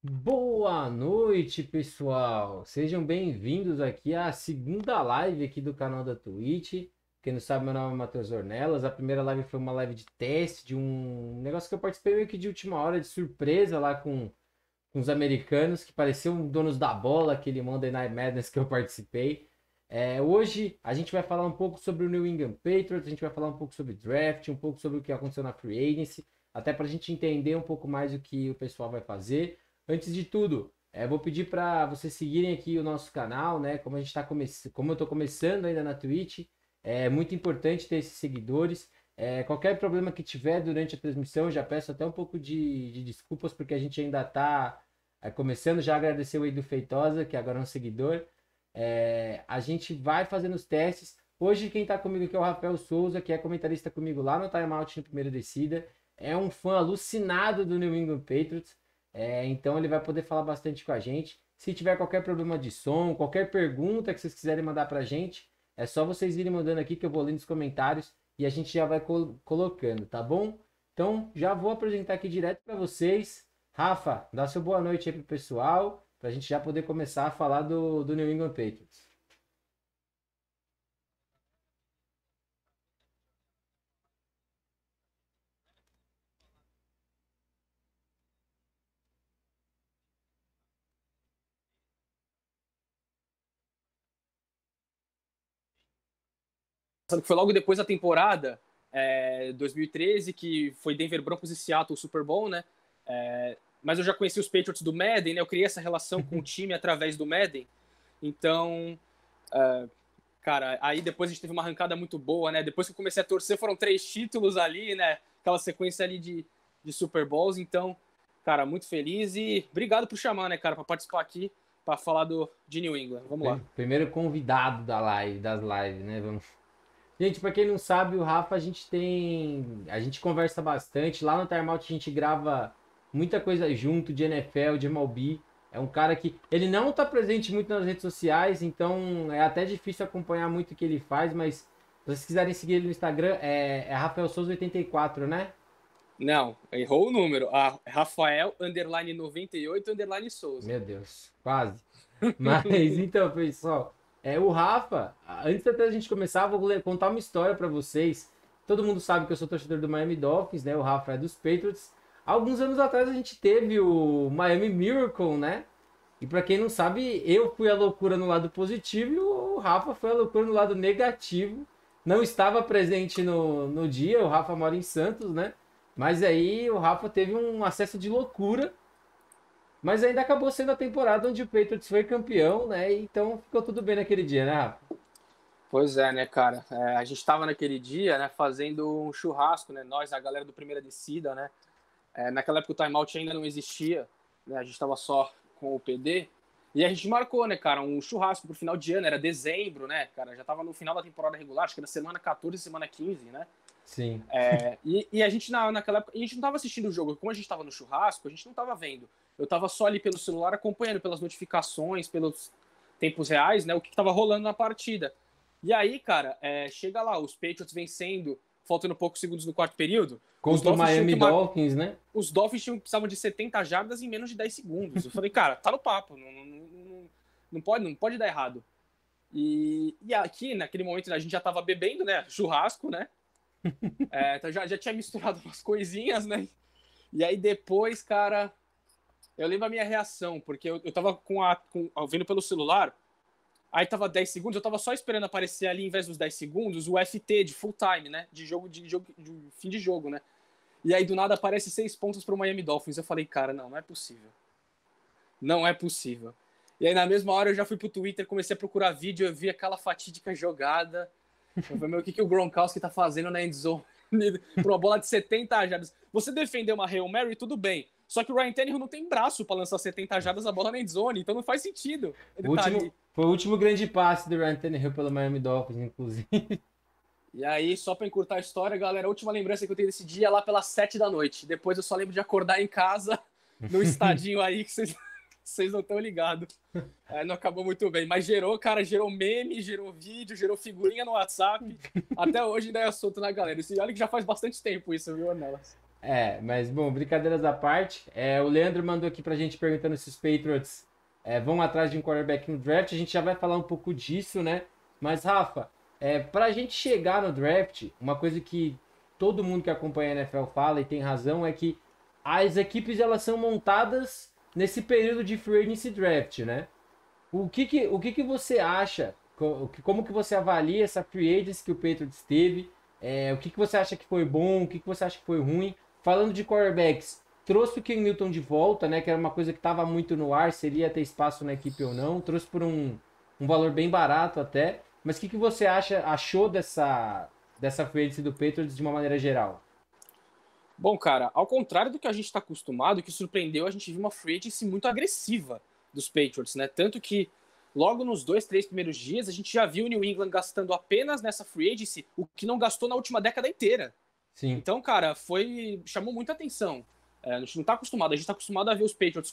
Boa noite, pessoal. Sejam bem-vindos aqui à segunda live aqui do canal da Twitch. Quem não sabe, meu nome é Matheus Ornelas. A primeira live foi uma live de teste de um negócio que eu participei meio que de última hora, de surpresa lá com os americanos, que pareciam donos da bola, aquele Monday Night Madness que eu participei. Hoje a gente vai falar um pouco sobre o New England Patriots, a gente vai falar um pouco sobre draft, um pouco sobre o que aconteceu na Free Agency, até para a gente entender um pouco mais o que o pessoal vai fazer. Antes de tudo, vou pedir para vocês seguirem aqui o nosso canal, né? Como a gente tá como eu estou começando ainda na Twitch, é muito importante ter esses seguidores. Qualquer problema que tiver durante a transmissão, eu já peço até um pouco de desculpas, porque a gente ainda está começando. Já agradecer o Edu Feitosa, que agora é um seguidor. A gente vai fazendo os testes. Hoje quem está comigo aqui é o Rafael Souza, que é comentarista comigo lá no Timeout no Primeira Descida. É um fã alucinado do New England Patriots. Então ele vai poder falar bastante com a gente. Se tiver qualquer problema de som, qualquer pergunta que vocês quiserem mandar pra gente, é só vocês irem mandando aqui que eu vou lendo os comentários e a gente já vai colocando, tá bom? Então já vou apresentar aqui direto para vocês. Rafa, dá seu boa noite aí pro pessoal, pra gente já poder começar a falar do New England Patriots. Que foi logo depois da temporada 2013, que foi Denver Broncos e Seattle, o Super Bowl, né? Mas eu já conheci os Patriots do Madden, né? Eu criei essa relação com o time através do Madden. Então, cara, aí depois a gente teve uma arrancada muito boa, né? Depois que eu comecei a torcer, foram 3 títulos ali, né? Aquela sequência ali de Super Bowls. Então, cara, muito feliz e obrigado por chamar, né, cara, para participar aqui, para falar de New England. Vamos lá. Primeiro convidado das lives, né? Gente, pra quem não sabe, o Rafa, a gente conversa bastante. Lá no Timeout a gente grava muita coisa junto de NFL, de MLB. É um cara que ele não tá presente muito nas redes sociais, então é até difícil acompanhar muito o que ele faz, mas se vocês quiserem seguir ele no Instagram, é Rafael Souza 84, né? Não, errou o número. Rafael, underline 98, underline Souza. Meu Deus, quase. Mas então, pessoal, o Rafa, antes até a gente começar, vou contar uma história pra vocês. Todo mundo sabe que eu sou torcedor do Miami Dolphins, né? O Rafa é dos Patriots. Alguns anos atrás a gente teve o Miami Miracle, né? E pra quem não sabe, eu fui a loucura no lado positivo e o Rafa foi a loucura no lado negativo. Não estava presente no dia, o Rafa mora em Santos, né? Mas aí o Rafa teve um acesso de loucura, mas ainda acabou sendo a temporada onde o Patriots foi campeão, né? Então ficou tudo bem naquele dia, né, Rafa? Pois é, né, cara? A gente estava naquele dia, né, fazendo um churrasco, né? Nós, a galera do Primeira Descida, né? Naquela época o timeout ainda não existia, né? A gente estava só com o PD. E a gente marcou, né, cara, um churrasco pro final de ano, era dezembro, né, cara? Já tava no final da temporada regular, acho que era semana 14, semana 15, né? Sim. E a gente, naquela época, a gente não tava assistindo o jogo. Como a gente tava no churrasco, a gente não tava vendo. Eu tava só ali pelo celular acompanhando pelas notificações, pelos tempos reais, né, o que tava rolando na partida. E aí, cara, chega lá, os Patriots vencendo, faltando poucos segundos no quarto período. Contra o Miami Dolphins, né? Os Dolphins precisavam de 70 jardas em menos de 10 segundos. Eu falei, cara, tá no papo, não pode dar errado. E aqui, naquele momento, a gente já tava bebendo, né, churrasco, né? Então já tinha misturado umas coisinhas, né? E aí depois, cara, eu lembro a minha reação, porque eu tava vendo pelo celular, aí tava 10 segundos, eu tava só esperando aparecer ali, em vez dos 10 segundos, o FT de full time, né? De fim de jogo, né? E aí do nada aparece 6 pontos pro Miami Dolphins. Eu falei, cara, não é possível. Não é possível. E aí na mesma hora eu já fui pro Twitter, comecei a procurar vídeo, eu vi aquela fatídica jogada. Eu falei, meu, o que o Gronkowski tá fazendo na endzone pra uma bola de 70 jardas? Você defendeu uma Hail Mary, tudo bem. Só que o Ryan Tannehill não tem braço pra lançar 70 jardas a bola na endzone, então não faz sentido. Foi o último grande passe do Ryan Tannehill pelo Miami Dolphins, inclusive. E aí, só pra encurtar a história, galera, a última lembrança que eu tenho desse dia é lá pelas 7 da noite. Depois eu só lembro de acordar em casa, no estadinho aí, que vocês não estão ligados. Não acabou muito bem, mas gerou meme, gerou vídeo, gerou figurinha no WhatsApp. Até hoje ainda é assunto na galera. E olha que já faz bastante tempo isso, viu, Ornelas? Mas bom, brincadeiras à parte. O Leandro mandou aqui pra gente perguntando se os Patriots vão atrás de um quarterback no draft. A gente já vai falar um pouco disso, né? Mas, Rafa, pra gente chegar no draft, uma coisa que todo mundo que acompanha a NFL fala e tem razão é que as equipes elas são montadas nesse período de free agency draft, né? O que que você acha? Como que você avalia essa free agency que o Patriots teve? O que que você acha que foi bom? O que que você acha que foi ruim? Falando de quarterbacks, trouxe o Ken Newton de volta, né? Que era uma coisa que estava muito no ar, seria ter espaço na equipe ou não. Trouxe por um valor bem barato até. Mas o que que você achou dessa free agency do Patriots de uma maneira geral? Bom, cara, ao contrário do que a gente está acostumado, o que surpreendeu, a gente viu uma free agency muito agressiva dos Patriots, né? Tanto que logo nos 2, 3 primeiros dias, a gente já viu o New England gastando apenas nessa free agency o que não gastou na última década inteira. Sim. Então, cara, chamou muita atenção. A gente não está acostumado, a gente está acostumado a ver os Patriots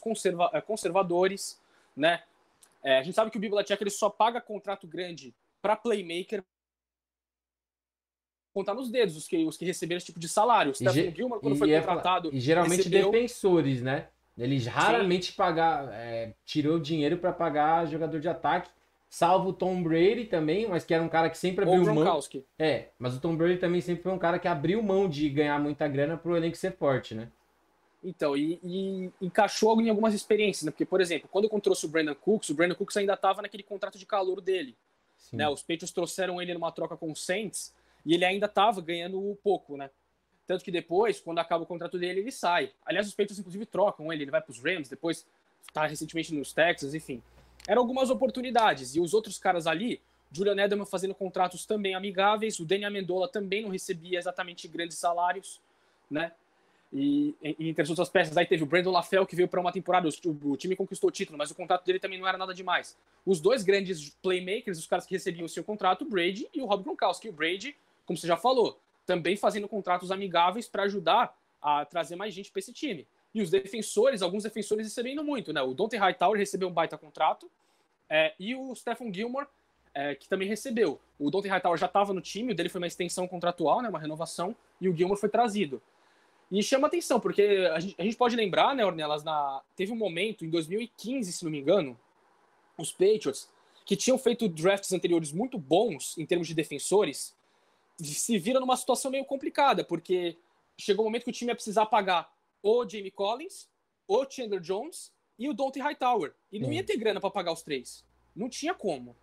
conservadores, né? A gente sabe que o Bill Belichick ele só paga contrato grande para playmaker, contar nos dedos os que receberam esse tipo de salário. O Stephon Gilmore, quando foi contratado, e geralmente recebeu... defensores, né? Eles raramente tirou dinheiro para pagar jogador de ataque, salvo o Tom Brady também, mas que era um cara que sempre abriu mão. Mas o Tom Brady também sempre foi um cara que abriu mão de ganhar muita grana pro elenco ser forte, né? Então, e encaixou em algumas experiências, né? Porque, por exemplo, quando eu trouxe o Brandon Cooks ainda estava naquele contrato de calor dele. Né? Os Patriots trouxeram ele numa troca com o Saints e ele ainda estava ganhando pouco, né? Tanto que depois, quando acaba o contrato dele, ele sai. Aliás, os Patriots, inclusive, trocam ele vai para os Rams, depois está recentemente nos Texans, enfim. Eram algumas oportunidades. E os outros caras ali, Julian Edelman fazendo contratos também amigáveis, o Danny Amendola também não recebia exatamente grandes salários, né? E entre as outras peças, aí teve o Brandon LaFell, que veio para uma temporada, o time conquistou o título, mas o contrato dele também não era nada demais. Os dois grandes playmakers, os caras que recebiam o seu contrato, o Brady e o Rob Gronkowski. O Brady, como você já falou, também fazendo contratos amigáveis para ajudar a trazer mais gente para esse time. E os defensores, alguns defensores recebendo muito, né? O Dante Hightower recebeu um baita contrato, e o Stephon Gilmore, que também recebeu. O Dante Hightower já estava no time, o dele foi uma extensão contratual, né? Uma renovação, e o Gilmore foi trazido. E chama atenção, porque a gente pode lembrar, né, Ornelas, teve um momento, em 2015, se não me engano, os Patriots, que tinham feito drafts anteriores muito bons em termos de defensores, se viram numa situação meio complicada, porque chegou um momento que o time ia precisar pagar o Jamie Collins, o Chandler Jones e o Dante Hightower. E não ia ter grana para pagar os três. Não tinha como.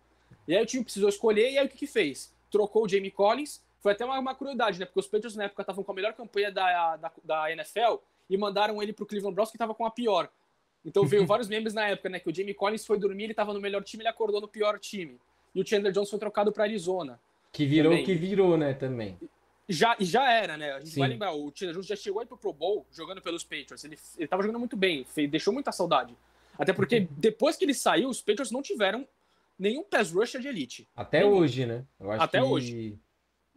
E aí o time precisou escolher, e aí o que fez? Trocou o Jamie Collins. Foi até uma curiosidade, né? Porque os Patriots na época estavam com a melhor campanha da NFL e mandaram ele pro Cleveland Browns, que estava com a pior. Então veio vários memes na época, né? Que o Jamie Collins foi dormir, ele estava no melhor time, ele acordou no pior time. E o Chandler Jones foi trocado para Arizona. Que virou o que virou, né? Também. Já era, né? A gente vai lembrar, o Chandler Jones já chegou aí pro Pro Bowl jogando pelos Patriots. Ele tava jogando muito bem, deixou muita saudade. Até porque depois que ele saiu, os Patriots não tiveram nenhum pass rusher de elite. Até hoje, né? Eu acho Até hoje.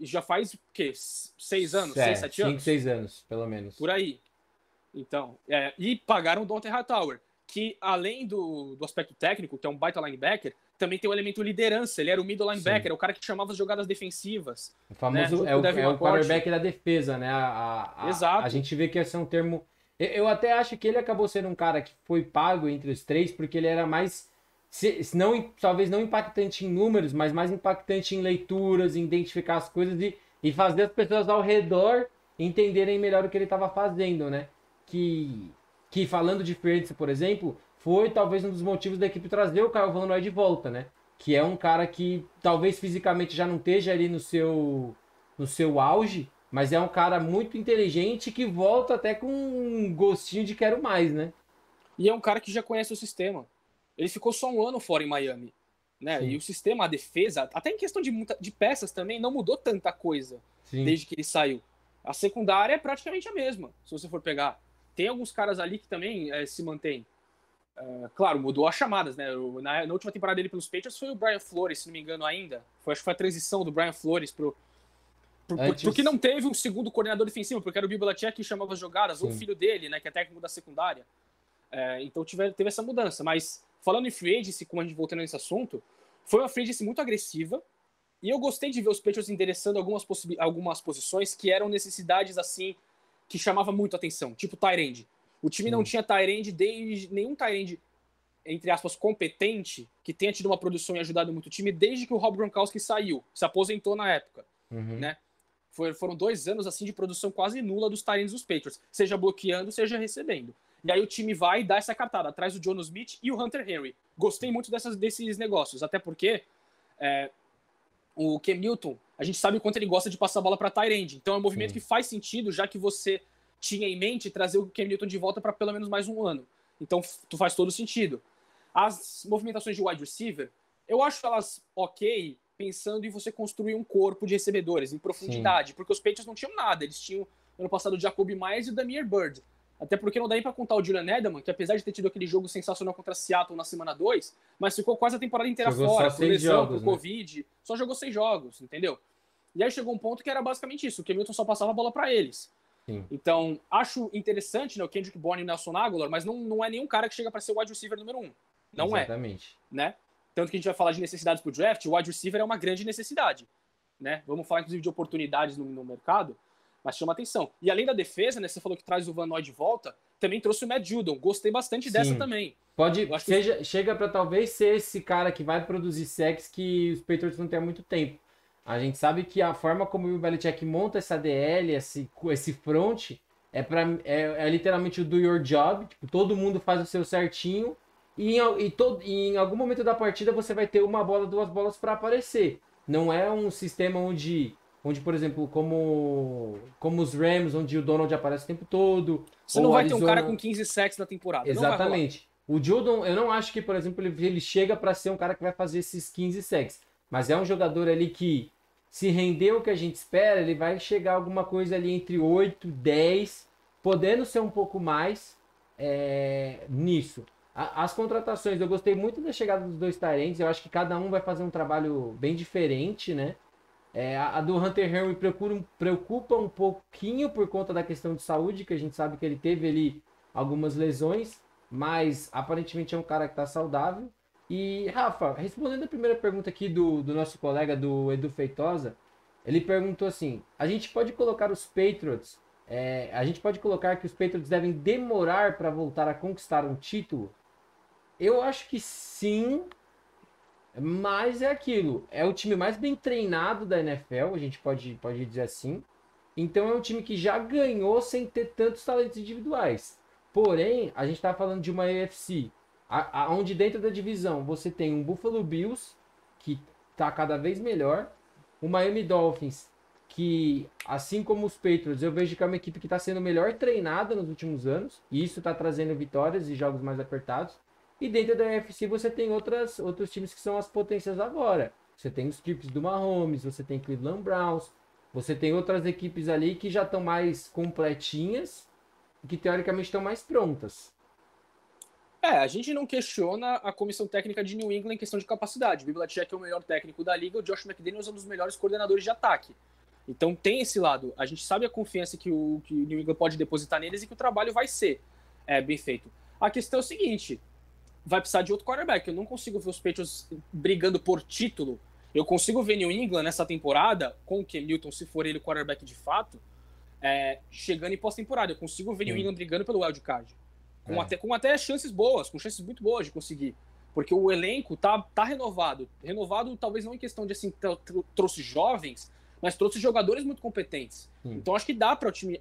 E já faz, o quê? 6 anos? 6, 7 anos? 5, 6 anos, pelo menos. Por aí. Então, e pagaram o Dante Hightower, que além do aspecto técnico, que é um baita linebacker, também tem o elemento liderança. Ele era o middle linebacker, é o cara que chamava as jogadas defensivas. O famoso, né? é o quarterback da defesa, né? Exato. A gente vê que esse é um termo... Eu até acho que ele acabou sendo um cara que foi pago entre os três, porque ele era mais... talvez não impactante em números, mas mais impactante em leituras, em identificar as coisas e fazer as pessoas ao redor entenderem melhor o que ele estava fazendo, né? Que falando de Ferguson, por exemplo, foi talvez um dos motivos da equipe trazer o Kyle Van Noy de volta, né? Que é um cara que talvez fisicamente já não esteja ali no seu auge, mas é um cara muito inteligente que volta até com um gostinho de quero mais, né? E é um cara que já conhece o sistema. Ele ficou só um ano fora em Miami, né? E o sistema, a defesa, até em questão de peças também, não mudou tanta coisa desde que ele saiu. A secundária é praticamente a mesma, se você for pegar. Tem alguns caras ali que também se mantêm. Claro, mudou as chamadas, né? Na última temporada dele pelos Patriots foi o Brian Flores, se não me engano ainda. Acho que foi a transição do Brian Flores porque não teve um segundo coordenador defensivo, porque era o Bill Belichick que chamava as jogadas, ou o filho dele, né, que é técnico da secundária. Então teve essa mudança. Mas falando em free agency, como a gente voltando nesse assunto, foi uma free agency muito agressiva, e eu gostei de ver os Patriots endereçando algumas posições que eram necessidades, assim, que chamava muito atenção, tipo tight end. O time não tinha tight end desde nenhum tight end, entre aspas, competente, que tenha tido uma produção e ajudado muito o time desde que o Rob Gronkowski saiu, se aposentou na época, né? Foram 2 anos assim de produção quase nula dos tight ends dos Patriots, seja bloqueando, seja recebendo. E aí o time vai e dá essa cartada, atrás do Jonnu Smith e o Hunter Henry. Gostei muito desses negócios, até porque o Cam Newton, a gente sabe o quanto ele gosta de passar a bola para tight end. Então é um movimento que faz sentido, já que você tinha em mente trazer o Cam Newton de volta para pelo menos mais um ano. Então faz todo sentido. As movimentações de wide receiver, eu acho elas ok, pensando em você construir um corpo de recebedores em profundidade, porque os Patriots não tinham nada. Eles tinham, ano passado, o Jacoby Myers e o Damiere Byrd. Até porque não dá nem pra contar o Julian Edelman, que apesar de ter tido aquele jogo sensacional contra Seattle na semana 2, mas ficou quase a temporada inteira fora, por lesão, por Covid, só jogou 6 jogos, entendeu? E aí chegou um ponto que era basicamente isso, o Cam Newton só passava a bola pra eles. Então, acho interessante, né, o Kendrick Bourne e o Nelson Agholor, mas não é nenhum cara que chega pra ser o wide receiver número 1. Não Exatamente. Né? Tanto que a gente vai falar de necessidades pro draft, o wide receiver é uma grande necessidade, né? Vamos falar, inclusive, de oportunidades no mercado, mas chama atenção. E além da defesa, né, você falou que traz o Van Noy de volta, também trouxe o Matt Judon. Gostei bastante dessa também. Chega para talvez ser esse cara que vai produzir sacks que os Patriots não têm há muito tempo. A gente sabe que a forma como o Belichick monta essa DL, esse front, é literalmente o do your job. Tipo, todo mundo faz o seu certinho e em algum momento da partida você vai ter uma bola, 2 bolas para aparecer. Não é um sistema onde, por exemplo, como os Rams, onde o Donald aparece o tempo todo. Você não vai ter um cara com 15 sacks na temporada. Exatamente. O Judon, eu não acho que, por exemplo, ele chega para ser um cara que vai fazer esses 15 sacks. Mas é um jogador ali que, se render o que a gente espera, ele vai chegar a alguma coisa ali entre 8, 10, podendo ser um pouco mais nisso. As contratações, eu gostei muito da chegada dos 2 tight ends, eu acho que cada um vai fazer um trabalho bem diferente, né? A do Hunter Henry preocupa um pouquinho por conta da questão de saúde, que a gente sabe que ele teve ali algumas lesões, mas aparentemente é um cara que está saudável. E, Rafa, respondendo a primeira pergunta aqui do nosso colega, do Edu Feitosa, ele perguntou assim, a gente pode colocar os Patriots, a gente pode colocar que os Patriots devem demorar para voltar a conquistar um título? Eu acho que sim, mas é aquilo. É o time mais bem treinado da NFL, a gente pode dizer assim. Então é um time que já ganhou sem ter tantos talentos individuais. Porém, a gente está falando de uma AFC, onde dentro da divisão você tem um Buffalo Bills, que está cada vez melhor. O Miami Dolphins, que assim como os Patriots, eu vejo que é uma equipe que está sendo melhor treinada nos últimos anos. E isso está trazendo vitórias e jogos mais apertados. E dentro da NFC você tem outros times que são as potências agora. Você tem os Chiefs do Mahomes, você tem Cleveland Browns, você tem outras equipes ali que já estão mais completinhas e que teoricamente estão mais prontas. A gente não questiona a comissão técnica de New England em questão de capacidade. O Bill Belichick é o melhor técnico da liga, o Josh McDaniels é um dos melhores coordenadores de ataque. Então tem esse lado. A gente sabe a confiança que o New England pode depositar neles e que o trabalho vai ser bem feito. A questão é o seguinte, vai precisar de outro quarterback. Eu não consigo ver os Patriots brigando por título. Eu consigo ver New England nessa temporada, com o Cam Newton, se for ele o quarterback de fato, chegando em pós-temporada. Eu consigo ver New England brigando pelo wild card. Com até chances boas, com chances muito boas de conseguir. Porque o elenco tá renovado. Renovado talvez não em questão de assim, trouxe jovens, mas trouxe jogadores muito competentes. Então acho que dá para o time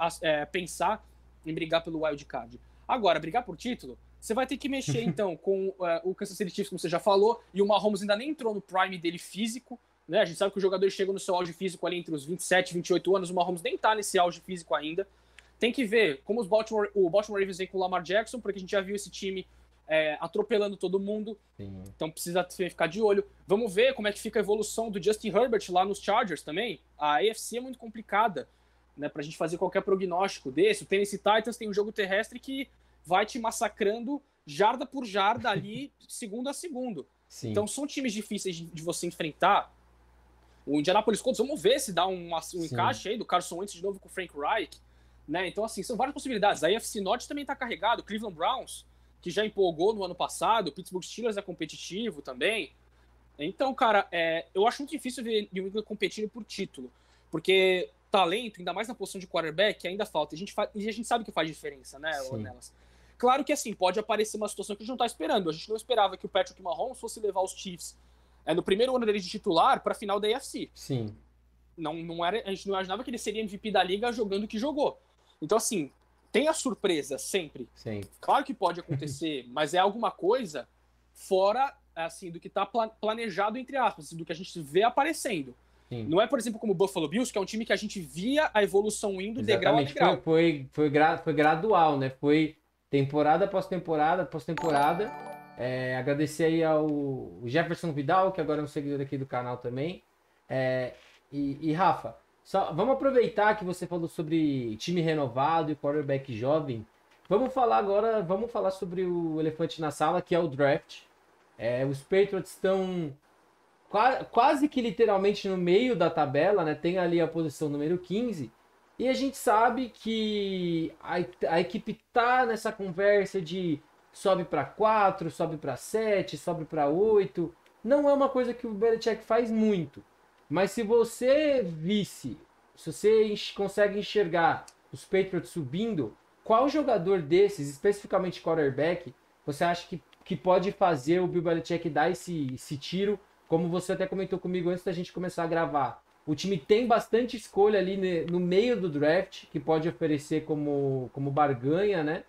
pensar em brigar pelo wild card. Agora, brigar por título, você vai ter que mexer, então, com o Kansas City Chiefs, como você já falou, e o Mahomes ainda nem entrou no prime dele físico, né? A gente sabe que os jogadores chegam no seu auge físico ali entre os 27 e 28 anos, o Mahomes nem tá nesse auge físico ainda. Tem que ver como o Baltimore Ravens vem com o Lamar Jackson, porque a gente já viu esse time atropelando todo mundo, então precisa ficar de olho. Vamos ver como é que fica a evolução do Justin Herbert lá nos Chargers também. A AFC é muito complicada, né, pra gente fazer qualquer prognóstico desse. O Tennessee Titans tem um jogo terrestre que vai te massacrando jarda por jarda ali, segundo a segundo. Então são times difíceis de você enfrentar. O Indianapolis Colts, vamos ver se dá um encaixe aí do Carson Wentz de novo com o Frank Reich, né? Então, assim, são várias possibilidades. A AFC Norte também está carregado. Cleveland Browns, que já empolgou no ano passado. O Pittsburgh Steelers é competitivo também. Então, cara, eu acho muito difícil ver New England competindo por título. Porque talento, ainda mais na posição de quarterback, ainda falta. E a gente sabe que faz diferença, né, Sim. Ornelas? Claro que, assim, pode aparecer uma situação que a gente não tá esperando. A gente não esperava que o Patrick Mahomes fosse levar os Chiefs no primeiro ano dele de titular para a final da AFC. Sim. A gente não imaginava que ele seria MVP da liga jogando o que jogou. Então, assim, tem a surpresa sempre. Sim. Claro que pode acontecer, mas é alguma coisa fora, assim, do que tá planejado, entre aspas, do que a gente vê aparecendo. Sim. Não é, por exemplo, como o Buffalo Bills, que é um time que a gente via a evolução indo degrau a degrau. Foi gradual, né? Foi temporada após temporada, após temporada. Agradecer aí ao Jefferson Vidal, que agora é um seguidor aqui do canal também. E Rafa, vamos aproveitar que você falou sobre time renovado e quarterback jovem. Vamos falar sobre o elefante na sala, que é o draft. Os Patriots estão quase que literalmente no meio da tabela, né? Tem ali a posição número 15. E a gente sabe que a equipe tá nessa conversa de sobe para 4, sobe para 7, sobe para 8. Não é uma coisa que o Belichick faz muito. Mas se você consegue enxergar os Patriots subindo, qual jogador desses, especificamente quarterback, você acha que pode fazer o Bill Belichick dar esse tiro? Como você até comentou comigo antes da gente começar a gravar. O time tem bastante escolha ali no meio do draft, que pode oferecer como barganha, né?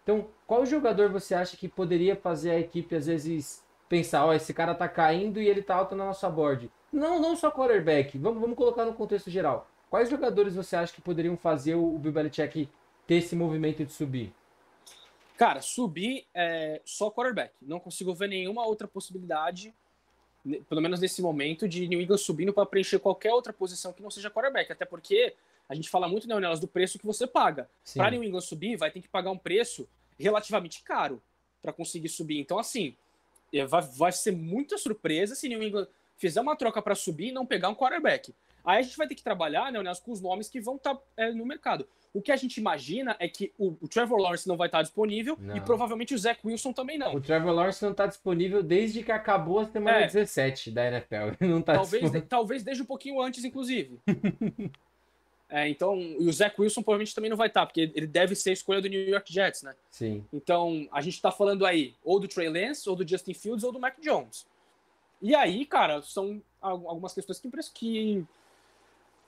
Então, qual jogador você acha que poderia fazer a equipe, às vezes, pensar, ó, esse cara tá caindo e ele tá alto na nossa board? Não só quarterback, vamos colocar no contexto geral. Quais jogadores você acha que poderiam fazer o Bill Belichick ter esse movimento de subir? Cara, subir é só quarterback. Não consigo ver nenhuma outra possibilidade, pelo menos nesse momento, de New England subindo para preencher qualquer outra posição que não seja quarterback. Até porque a gente fala muito, né, Nelas, do preço que você paga. Para New England subir, vai ter que pagar um preço relativamente caro para conseguir subir. Então, assim, vai ser muita surpresa se New England fizer uma troca para subir e não pegar um quarterback. Aí a gente vai ter que trabalhar, né, com os nomes que vão estar no mercado. O que a gente imagina é que o Trevor Lawrence não vai estar disponível e provavelmente o Zach Wilson também não. O Trevor Lawrence não está disponível desde que acabou a semana 17 da NFL. Não tá talvez desde um pouquinho antes, inclusive. Então, e o Zach Wilson provavelmente também não vai estar, porque ele deve ser a escolha do New York Jets, né? Sim. Então, a gente está falando aí ou do Trey Lance, ou do Justin Fields, ou do Mac Jones. E aí, cara, são algumas questões que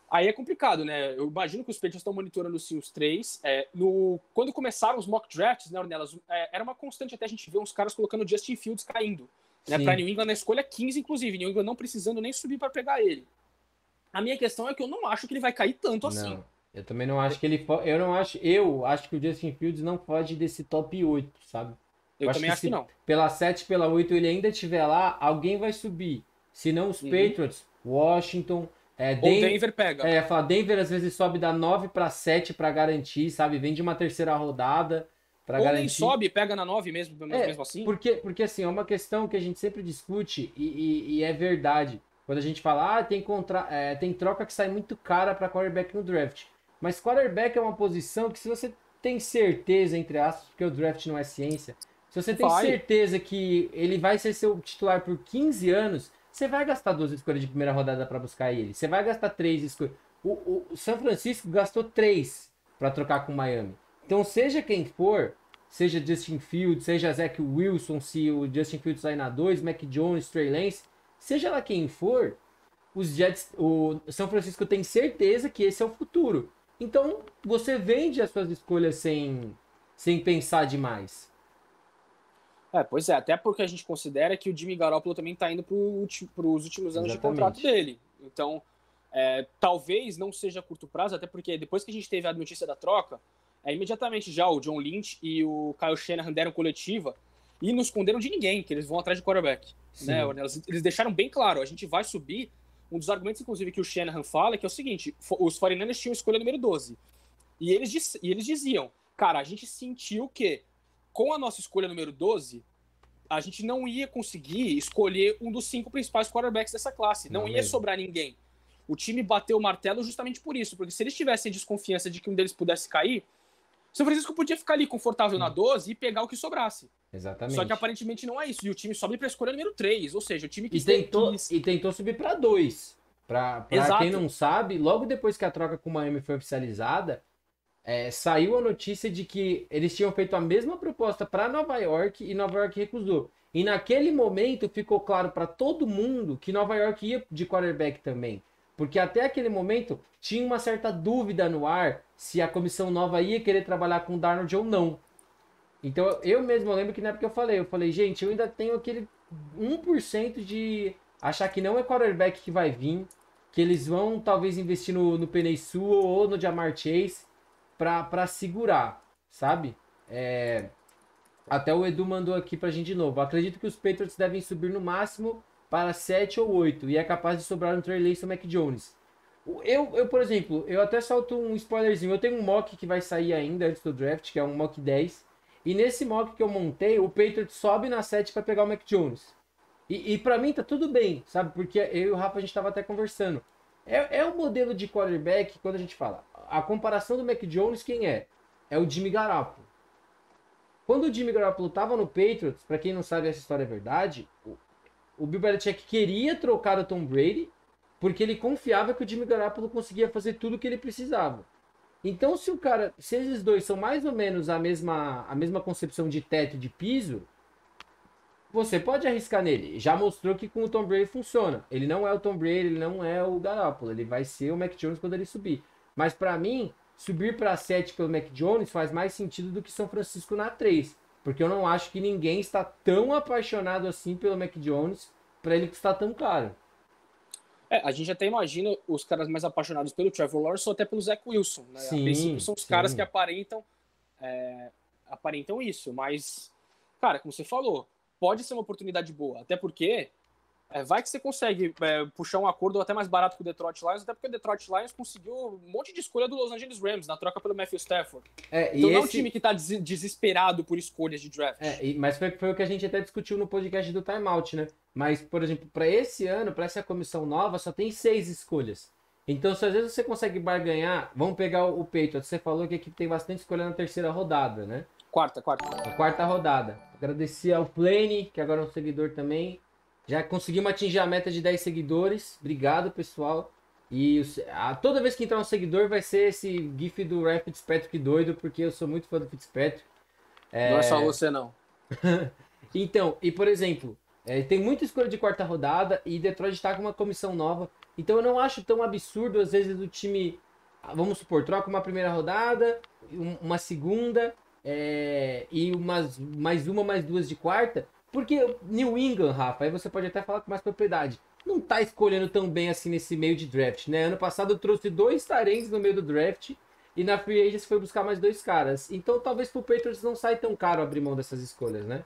aí é complicado, né? Eu imagino que os Patriots estão monitorando sim os três. Quando começaram os mock drafts, né, Ornelas, era uma constante até a gente ver uns caras colocando o Justin Fields caindo. Né, para New England na escolha 15, inclusive. New England não precisando nem subir para pegar ele. A minha questão é que eu não acho que ele vai cair tanto assim. Eu também não acho que ele... Eu acho que o Justin Fields não foge desse top 8, sabe? Eu também acho que não. Pela 7, pela 8 ele ainda estiver lá, alguém vai subir. Se não os Patriots, Washington... Ou Denver pega. Falar, Denver às vezes sobe da 9 para 7 para garantir, sabe? Vem de uma terceira rodada para garantir. Ou nem sobe, pega na 9 mesmo assim. Porque assim, é uma questão que a gente sempre discute e é verdade. Quando a gente fala, tem troca que sai muito cara para quarterback no draft. Mas quarterback é uma posição que se você tem certeza, entre aspas, porque o draft não é ciência, se você tem certeza que ele vai ser seu titular por 15 anos... Você vai gastar 2 escolhas de primeira rodada para buscar ele. Você vai gastar 3 escolhas. O São Francisco gastou 3 para trocar com o Miami. Então, seja quem for, seja Justin Fields, seja Zach Wilson, se o Justin Fields sair na 2, Mac Jones, Trey Lance, seja lá quem for, o São Francisco tem certeza que esse é o futuro. Então, você vende as suas escolhas sem pensar demais. Pois é, até porque a gente considera que o Jimmy Garoppolo também está indo para os últimos anos de contrato dele. Então, talvez não seja a curto prazo, até porque depois que a gente teve a notícia da troca, imediatamente já o John Lynch e o Kyle Shanahan deram coletiva e não esconderam de ninguém, que eles vão atrás de quarterback. Né? Eles deixaram bem claro, a gente vai subir. Um dos argumentos, inclusive, que o Shanahan fala é que é o seguinte, os 49ers tinham escolha número 12. E eles diziam, cara, a gente sentiu que com a nossa escolha número 12, a gente não ia conseguir escolher um dos 5 principais quarterbacks dessa classe. Não ia sobrar ninguém. O time bateu o martelo justamente por isso, porque se eles tivessem desconfiança de que um deles pudesse cair, o São Francisco podia ficar ali confortável na 12 e pegar o que sobrasse. Exatamente. Só que aparentemente não é isso. E o time sobe para a escolha número 3, ou seja, o time que... E tentou subir para 2. Pra quem Exato. não sabe, logo depois que a troca com o Miami foi oficializada, saiu a notícia de que eles tinham feito a mesma proposta para Nova York e Nova York recusou. E naquele momento ficou claro para todo mundo que Nova York ia de quarterback também. Porque até aquele momento tinha uma certa dúvida no ar se a comissão nova ia querer trabalhar com o Darnold ou não. Então eu mesmo lembro que na época eu falei, gente, eu ainda tenho aquele 1% de achar que não é quarterback que vai vir, que eles vão talvez investir no Penei Sewell ou no Jamar Chase pra segurar, sabe? Até o Edu mandou aqui pra gente de novo. Acredito que os Patriots devem subir no máximo para 7 ou 8 e é capaz de sobrar um Trey Lance ou Mac Jones. Por exemplo, eu até solto um spoilerzinho. Eu tenho um mock que vai sair ainda antes do draft, que é um mock 10. E nesse mock que eu montei, o Patriots sobe na 7 para pegar o Mac Jones. E para mim tá tudo bem, sabe? Porque eu e o Rafa a gente tava até conversando. É o modelo de quarterback, quando a gente fala. A comparação do Mac Jones, quem é? É o Jimmy Garoppolo. Quando o Jimmy Garoppolo tava no Patriots, para quem não sabe essa história é verdade, o Bill Belichick queria trocar o Tom Brady porque ele confiava que o Jimmy Garoppolo conseguia fazer tudo o que ele precisava. Então, se esses dois são mais ou menos a mesma concepção de teto e de piso, você pode arriscar nele. Já mostrou que com o Tom Brady funciona. Ele não é o Tom Brady, ele não é o Garoppolo, ele vai ser o Mac Jones quando ele subir. Mas para mim, subir para 7 pelo Mac Jones faz mais sentido do que São Francisco na 3, porque eu não acho que ninguém está tão apaixonado assim pelo Mac Jones para ele custar tão caro. A gente até imagina os caras mais apaixonados pelo Trevor Lawrence ou até pelo Zach Wilson, né? A princípio Sim, são os caras sim. que aparentam isso, mas, cara, como você falou, pode ser uma oportunidade boa, até porque vai que você consegue puxar um acordo até mais barato com o Detroit Lions, até porque o Detroit Lions conseguiu um monte de escolha do Los Angeles Rams na troca pelo Matthew Stafford. Então não é um time que tá desesperado por escolhas de draft. Mas foi o que a gente até discutiu no podcast do Timeout, né? Mas, por exemplo, para esse ano, para essa comissão nova, só tem 6 escolhas. Então, se às vezes você consegue barganhar, vamos pegar o Patriots. Você falou que a equipe tem bastante escolha na terceira rodada, né? Quarta. Na quarta rodada. Agradecer ao Plane, que agora é um seguidor também. Já conseguimos atingir a meta de 10 seguidores. Obrigado, pessoal. E toda vez que entrar um seguidor vai ser esse gif do Ryan Fitzpatrick doido, porque eu sou muito fã do Fitzpatrick. Não é só você, não. Então, e por exemplo, tem muita escolha de quarta rodada e Detroit está com uma comissão nova. Então eu não acho tão absurdo, às vezes, o time, vamos supor, troca uma primeira rodada, uma segunda, e mais duas de quarta. Porque New England, Rafa, aí você pode até falar com mais propriedade, não tá escolhendo tão bem assim nesse meio de draft, né? Ano passado eu trouxe 2 tarentes no meio do draft e na Free Agents foi buscar mais 2 caras. Então talvez pro Patriots não sai tão caro abrir mão dessas escolhas, né?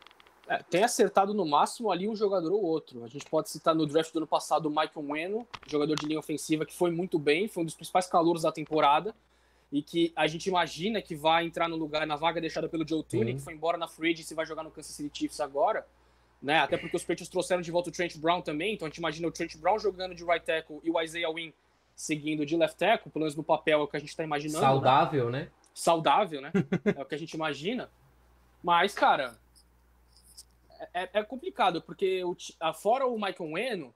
Tem acertado no máximo ali um jogador ou outro. A gente pode citar no draft do ano passado o Michael Weno, jogador de linha ofensiva que foi muito bem, foi um dos principais calouros da temporada e que a gente imagina que vai entrar no lugar, na vaga deixada pelo Joe Thuney, que foi embora na Free Agency e vai jogar no Kansas City Chiefs agora, né? Até porque os Patriots trouxeram de volta o Trent Brown também, então a gente imagina o Trent Brown jogando de right tackle e o Isaiah Wynn seguindo de left tackle, pelo menos no papel é o que a gente está imaginando. Saudável, né? Saudável, né? É o que a gente imagina. Mas, cara, é complicado, porque fora o Michael Weno,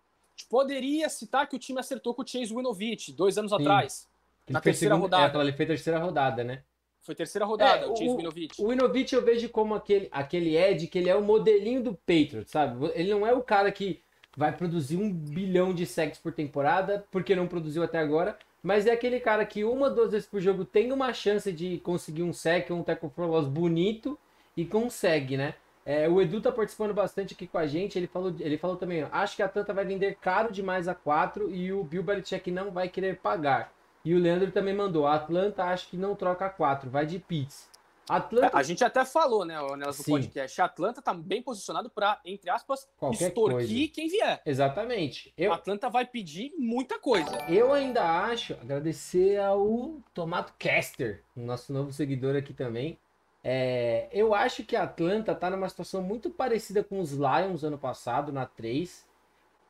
poderia citar que o time acertou com o Chase Winovich 2 anos atrás, na terceira rodada. Ele fez a terceira rodada, né? Foi terceira rodada, o Chase Winovich. O Winovich eu vejo como aquele Ed, que ele é o modelinho do Patriots, sabe? Ele não é o cara que vai produzir 1 bilhão de sacks por temporada, porque não produziu até agora, mas é aquele cara que 1 ou 2 vezes por jogo tem uma chance de conseguir um sack, um tackle for loss bonito e consegue, né? O Edu tá participando bastante aqui com a gente, ele falou também, acho que a Atlanta vai vender caro demais a 4 e o Bill Belichick não vai querer pagar. E o Leandro também mandou, a Atlanta acho que não troca a 4, vai de Pitts. A gente até falou, né, no podcast, a Atlanta tá bem posicionado para, entre aspas, extorquir quem vier. Exatamente. A Atlanta vai pedir muita coisa. Eu ainda acho, agradecer ao Tomato Caster, nosso novo seguidor aqui também. Eu acho que a Atlanta tá numa situação muito parecida com os Lions ano passado, na 3,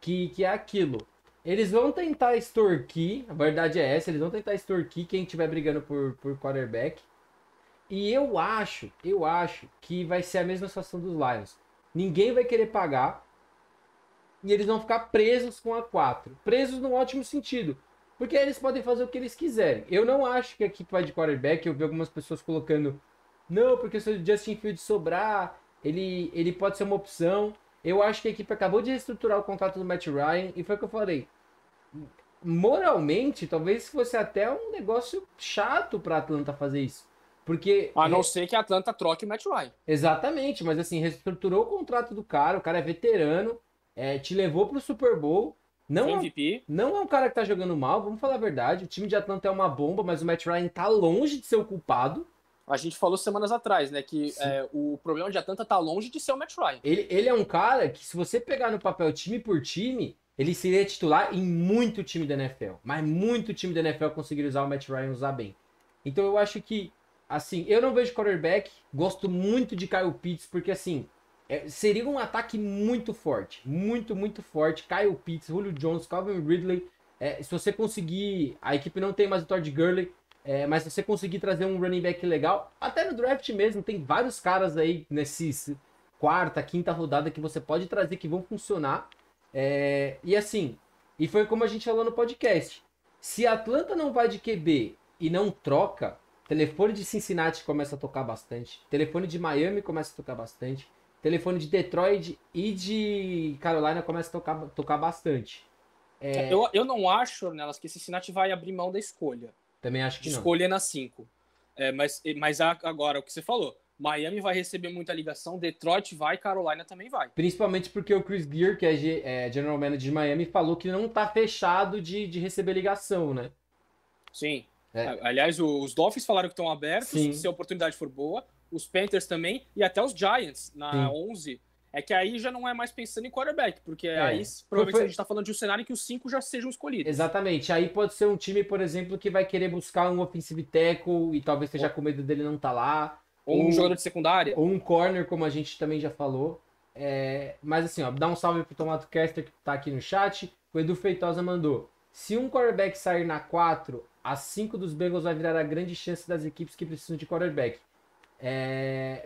que é aquilo. Eles vão tentar extorquir, a verdade é essa, eles vão tentar extorquir quem estiver brigando por quarterback. E eu acho que vai ser a mesma situação dos Lions. Ninguém vai querer pagar. e eles vão ficar presos com a 4. Presos no ótimo sentido. Porque eles podem fazer o que eles quiserem. Eu não acho que a equipe vai de quarterback. Eu vi algumas pessoas colocando, não, porque se o Justin Fields sobrar, ele pode ser uma opção. Eu acho que a equipe acabou de reestruturar o contrato do Matt Ryan, e foi o que eu falei. Moralmente, talvez fosse até um negócio chato pra Atlanta fazer isso. Porque. A não ser que a Atlanta troque o Matt Ryan. Exatamente, mas assim, reestruturou o contrato do cara, o cara é veterano, te levou pro Super Bowl. Não Foi é, MVP. não é um cara que tá jogando mal, vamos falar a verdade. O time de Atlanta é uma bomba, mas o Matt Ryan tá longe de ser o culpado. A gente falou semanas atrás, né? Que o problema de Atlanta tá longe de ser o Matt Ryan. Ele é um cara que, se você pegar no papel time por time, ele seria titular em muito time da NFL. Mas muito time da NFL conseguiria usar o Matt Ryan e usar bem. Então eu acho que, assim, eu não vejo quarterback, gosto muito de Kyle Pitts, porque assim, seria um ataque muito forte. Muito, muito forte. Kyle Pitts, Julio Jones, Calvin Ridley. Se você conseguir, a equipe não tem mais o Todd Gurley, mas se você conseguir trazer um running back legal, até no draft mesmo, tem vários caras aí nesses quarta, quinta rodada que você pode trazer que vão funcionar. E assim, e foi como a gente falou no podcast. Se a Atlanta não vai de QB e não troca, telefone de Cincinnati começa a tocar bastante, telefone de Miami começa a tocar bastante, telefone de Detroit e de Carolina começa a tocar bastante. Eu não acho, Ornelas, que Cincinnati vai abrir mão da escolha. Também acho que De não. escolha na 5. Mas agora, o que você falou, Miami vai receber muita ligação, Detroit vai, Carolina também vai. Principalmente porque o Chris Gear, que é General Manager de Miami, falou que não tá fechado de receber ligação, né? Sim. Aliás, os Dolphins falaram que estão abertos, Sim. se a oportunidade for boa. Os Panthers também, e até os Giants, na Sim. 11. É que aí já não é mais pensando em quarterback, porque aí provavelmente a gente tá falando de um cenário em que os 5 já sejam escolhidos. Exatamente. Aí pode ser um time, por exemplo, que vai querer buscar um offensive tackle e talvez esteja com medo dele não tá lá. Ou um jogador de secundária. Ou um corner, como a gente também já falou. Mas assim, ó, dá um salve pro Tomato Caster que tá aqui no chat. O Edu Feitosa mandou: se um quarterback sair na 4, a 5 dos Bengals vai virar a grande chance das equipes que precisam de quarterback.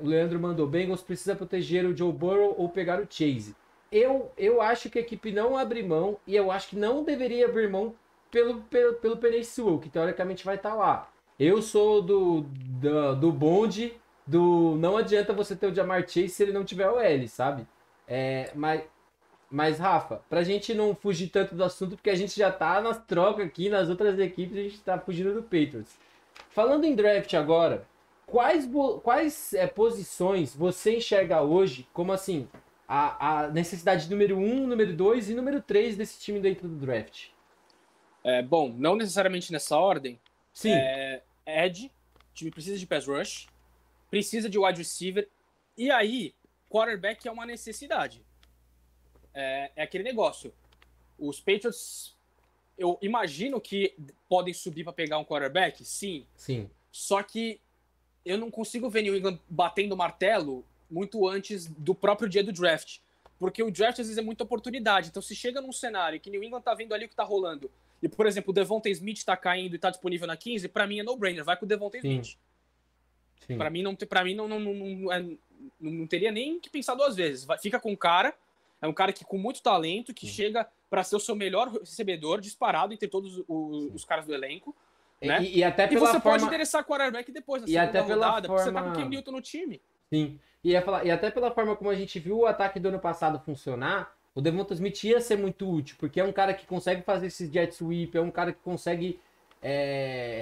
O Leandro mandou: Bengals precisa proteger o Joe Burrow ou pegar o Chase. Eu acho que a equipe não abre mão, e eu acho que não deveria abrir mão pelo Penei Sewell, que teoricamente vai estar lá. Eu sou do bonde do não adianta você ter o Jamar Chase se ele não tiver o L, sabe? Mas, Rafa, pra gente não fugir tanto do assunto, porque a gente já tá nas trocas aqui, nas outras equipes, a gente tá fugindo do Patriots. Falando em draft agora, quais posições você enxerga hoje como assim a necessidade número 1, número 2 e número 3 desse time dentro do draft? Bom, não necessariamente nessa ordem. Sim. Edge, o time precisa de pass rush, precisa de wide receiver, e aí, quarterback é uma necessidade. É aquele negócio. Os Patriots, eu imagino que podem subir para pegar um quarterback, sim. Sim. Só que eu não consigo ver New England batendo martelo muito antes do próprio dia do draft. Porque o draft, às vezes, é muita oportunidade. Então, se chega num cenário que New England tá vendo ali o que tá rolando, e, por exemplo, o Devonta Smith tá caindo e tá disponível na 15, pra mim é no-brainer. Vai com o Devonta Smith. Sim. Pra mim, não teria nem que pensar duas vezes. Fica com o cara. É um cara que com muito talento, que chega pra ser o seu melhor recebedor, disparado entre todos os caras do elenco. Né? E até pela você forma... pode interessar quarterback depois, na e segunda até pela rodada, forma... porque você tá com o Cam Newton no time. Sim. E até pela forma como a gente viu o ataque do ano passado funcionar, o Devonta Smith ia ser muito útil, porque é um cara que consegue fazer esses jet sweep, é um cara que consegue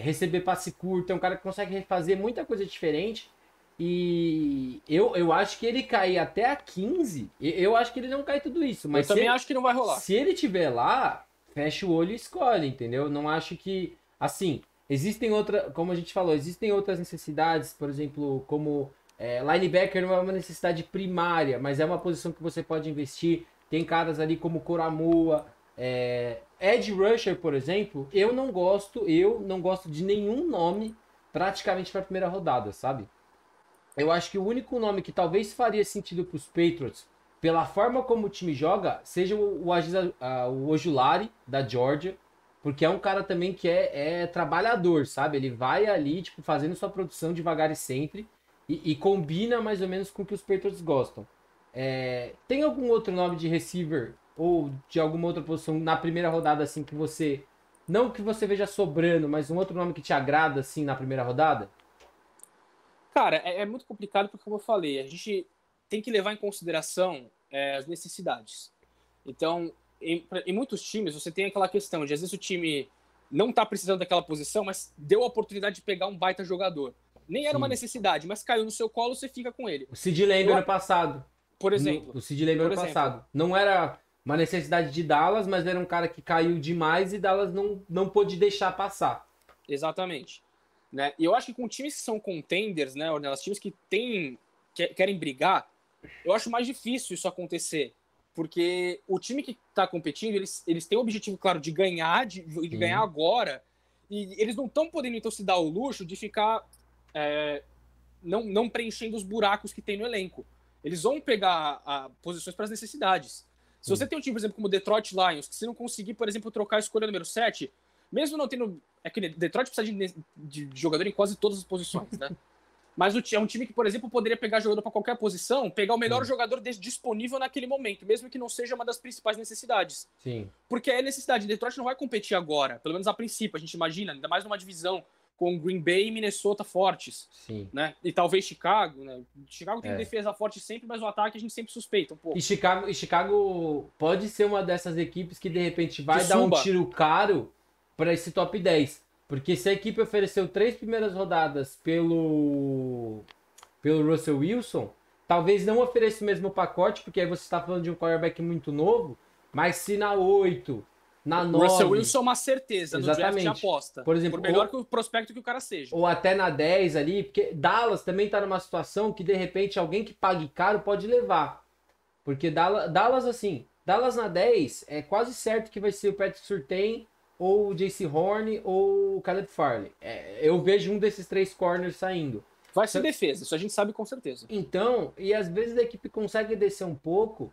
receber passe curto, é um cara que consegue fazer muita coisa diferente. E eu acho que ele cair até a 15, eu acho que ele não cai tudo isso. Mas eu também acho que não vai rolar. Se ele tiver lá, fecha o olho e escolhe, entendeu? Não acho que... Assim, existem outras... Como a gente falou, existem outras necessidades, por exemplo, como... linebacker não é uma necessidade primária, mas é uma posição que você pode investir. Tem caras ali como Coramua, Edge Rusher, por exemplo. Eu não gosto de nenhum nome praticamente para a primeira rodada, sabe? Eu acho que o único nome que talvez faria sentido para os Patriots, pela forma como o time joga, seja o Ojulari, da Georgia, porque é um cara também que é trabalhador, sabe? Ele vai ali, tipo, fazendo sua produção devagar e sempre, e combina mais ou menos com o que os Patriots gostam. Tem algum outro nome de receiver ou de alguma outra posição na primeira rodada, assim, que você... Não que você veja sobrando, mas um outro nome que te agrada, assim, na primeira rodada? Cara, é muito complicado porque, como eu falei, a gente tem que levar em consideração as necessidades. Então, em muitos times, você tem aquela questão de, às vezes, o time não está precisando daquela posição, mas deu a oportunidade de pegar um baita jogador. Nem era uma Sim. necessidade, mas caiu no seu colo, você fica com ele. O Sid Lamb Eu, ano passado. por exemplo, O Sid Lamb por ano exemplo, passado. Não era uma necessidade de Dallas, mas era um cara que caiu demais e Dallas não pôde deixar passar. exatamente. Né? E eu acho que com times que são contenders, né, Ornelas, times que querem brigar, eu acho mais difícil isso acontecer. Porque o time que está competindo, eles têm o objetivo, claro, de ganhar, de ganhar agora. E eles não estão podendo, então, se dar o luxo de ficar não preenchendo os buracos que tem no elenco. Eles vão pegar posições para as necessidades. Se você tem um time, por exemplo, como o Detroit Lions, que se não conseguir, por exemplo, trocar a escolha número 7, mesmo não tendo... É que Detroit precisa de jogador em quase todas as posições, né? Mas é um time que, por exemplo, poderia pegar jogador para qualquer posição, pegar o melhor jogador disponível naquele momento, mesmo que não seja uma das principais necessidades. Sim. Porque é necessidade. Detroit não vai competir agora, pelo menos a princípio, a gente imagina, ainda mais numa divisão com Green Bay e Minnesota fortes. Sim. Né? E talvez Chicago, né? Chicago tem defesa forte sempre, mas o ataque a gente sempre suspeita um pouco. E Chicago pode ser uma dessas equipes que de repente vai dar um tiro caro para esse top 10. Porque se a equipe ofereceu 3 primeiras rodadas pelo Russell Wilson, talvez não ofereça o mesmo pacote, porque aí você está falando de um quarterback muito novo, mas se na 8, na 9... Russell Wilson é uma certeza no draft de aposta. Por exemplo, melhor que o prospecto que o cara seja. Ou até na 10 ali, porque Dallas também está numa situação que de repente alguém que pague caro pode levar. Porque Dallas assim, Dallas na 10 é quase certo que vai ser o Patrick Surtain, ou o J.C. Horn, ou o Caleb Farley. Eu vejo um desses 3 corners saindo. Vai ser defesa, isso a gente sabe com certeza. Então, e às vezes a equipe consegue descer um pouco,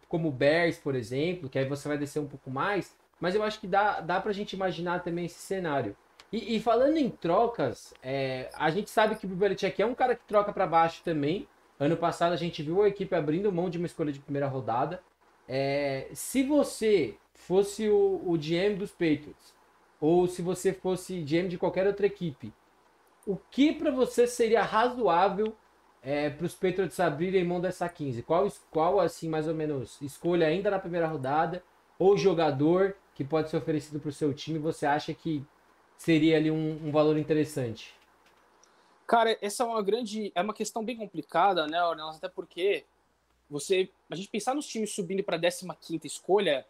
como o Bears, por exemplo, que aí você vai descer um pouco mais, mas eu acho que dá pra gente imaginar também esse cenário. E falando em trocas, a gente sabe que o Belichick é um cara que troca para baixo também. Ano passado a gente viu a equipe abrindo mão de uma escolha de primeira rodada. Se você fosse o GM dos Patriots, ou se você fosse GM de qualquer outra equipe, o que para você seria razoável para os Patriots abrirem mão dessa 15? Qual, assim, mais ou menos, escolha ainda na primeira rodada, ou jogador que pode ser oferecido para o seu time, você acha que seria ali um valor interessante? Cara, essa é uma questão bem complicada, né, Ornelas? Até porque a gente pensar nos times subindo para a 15ª escolha,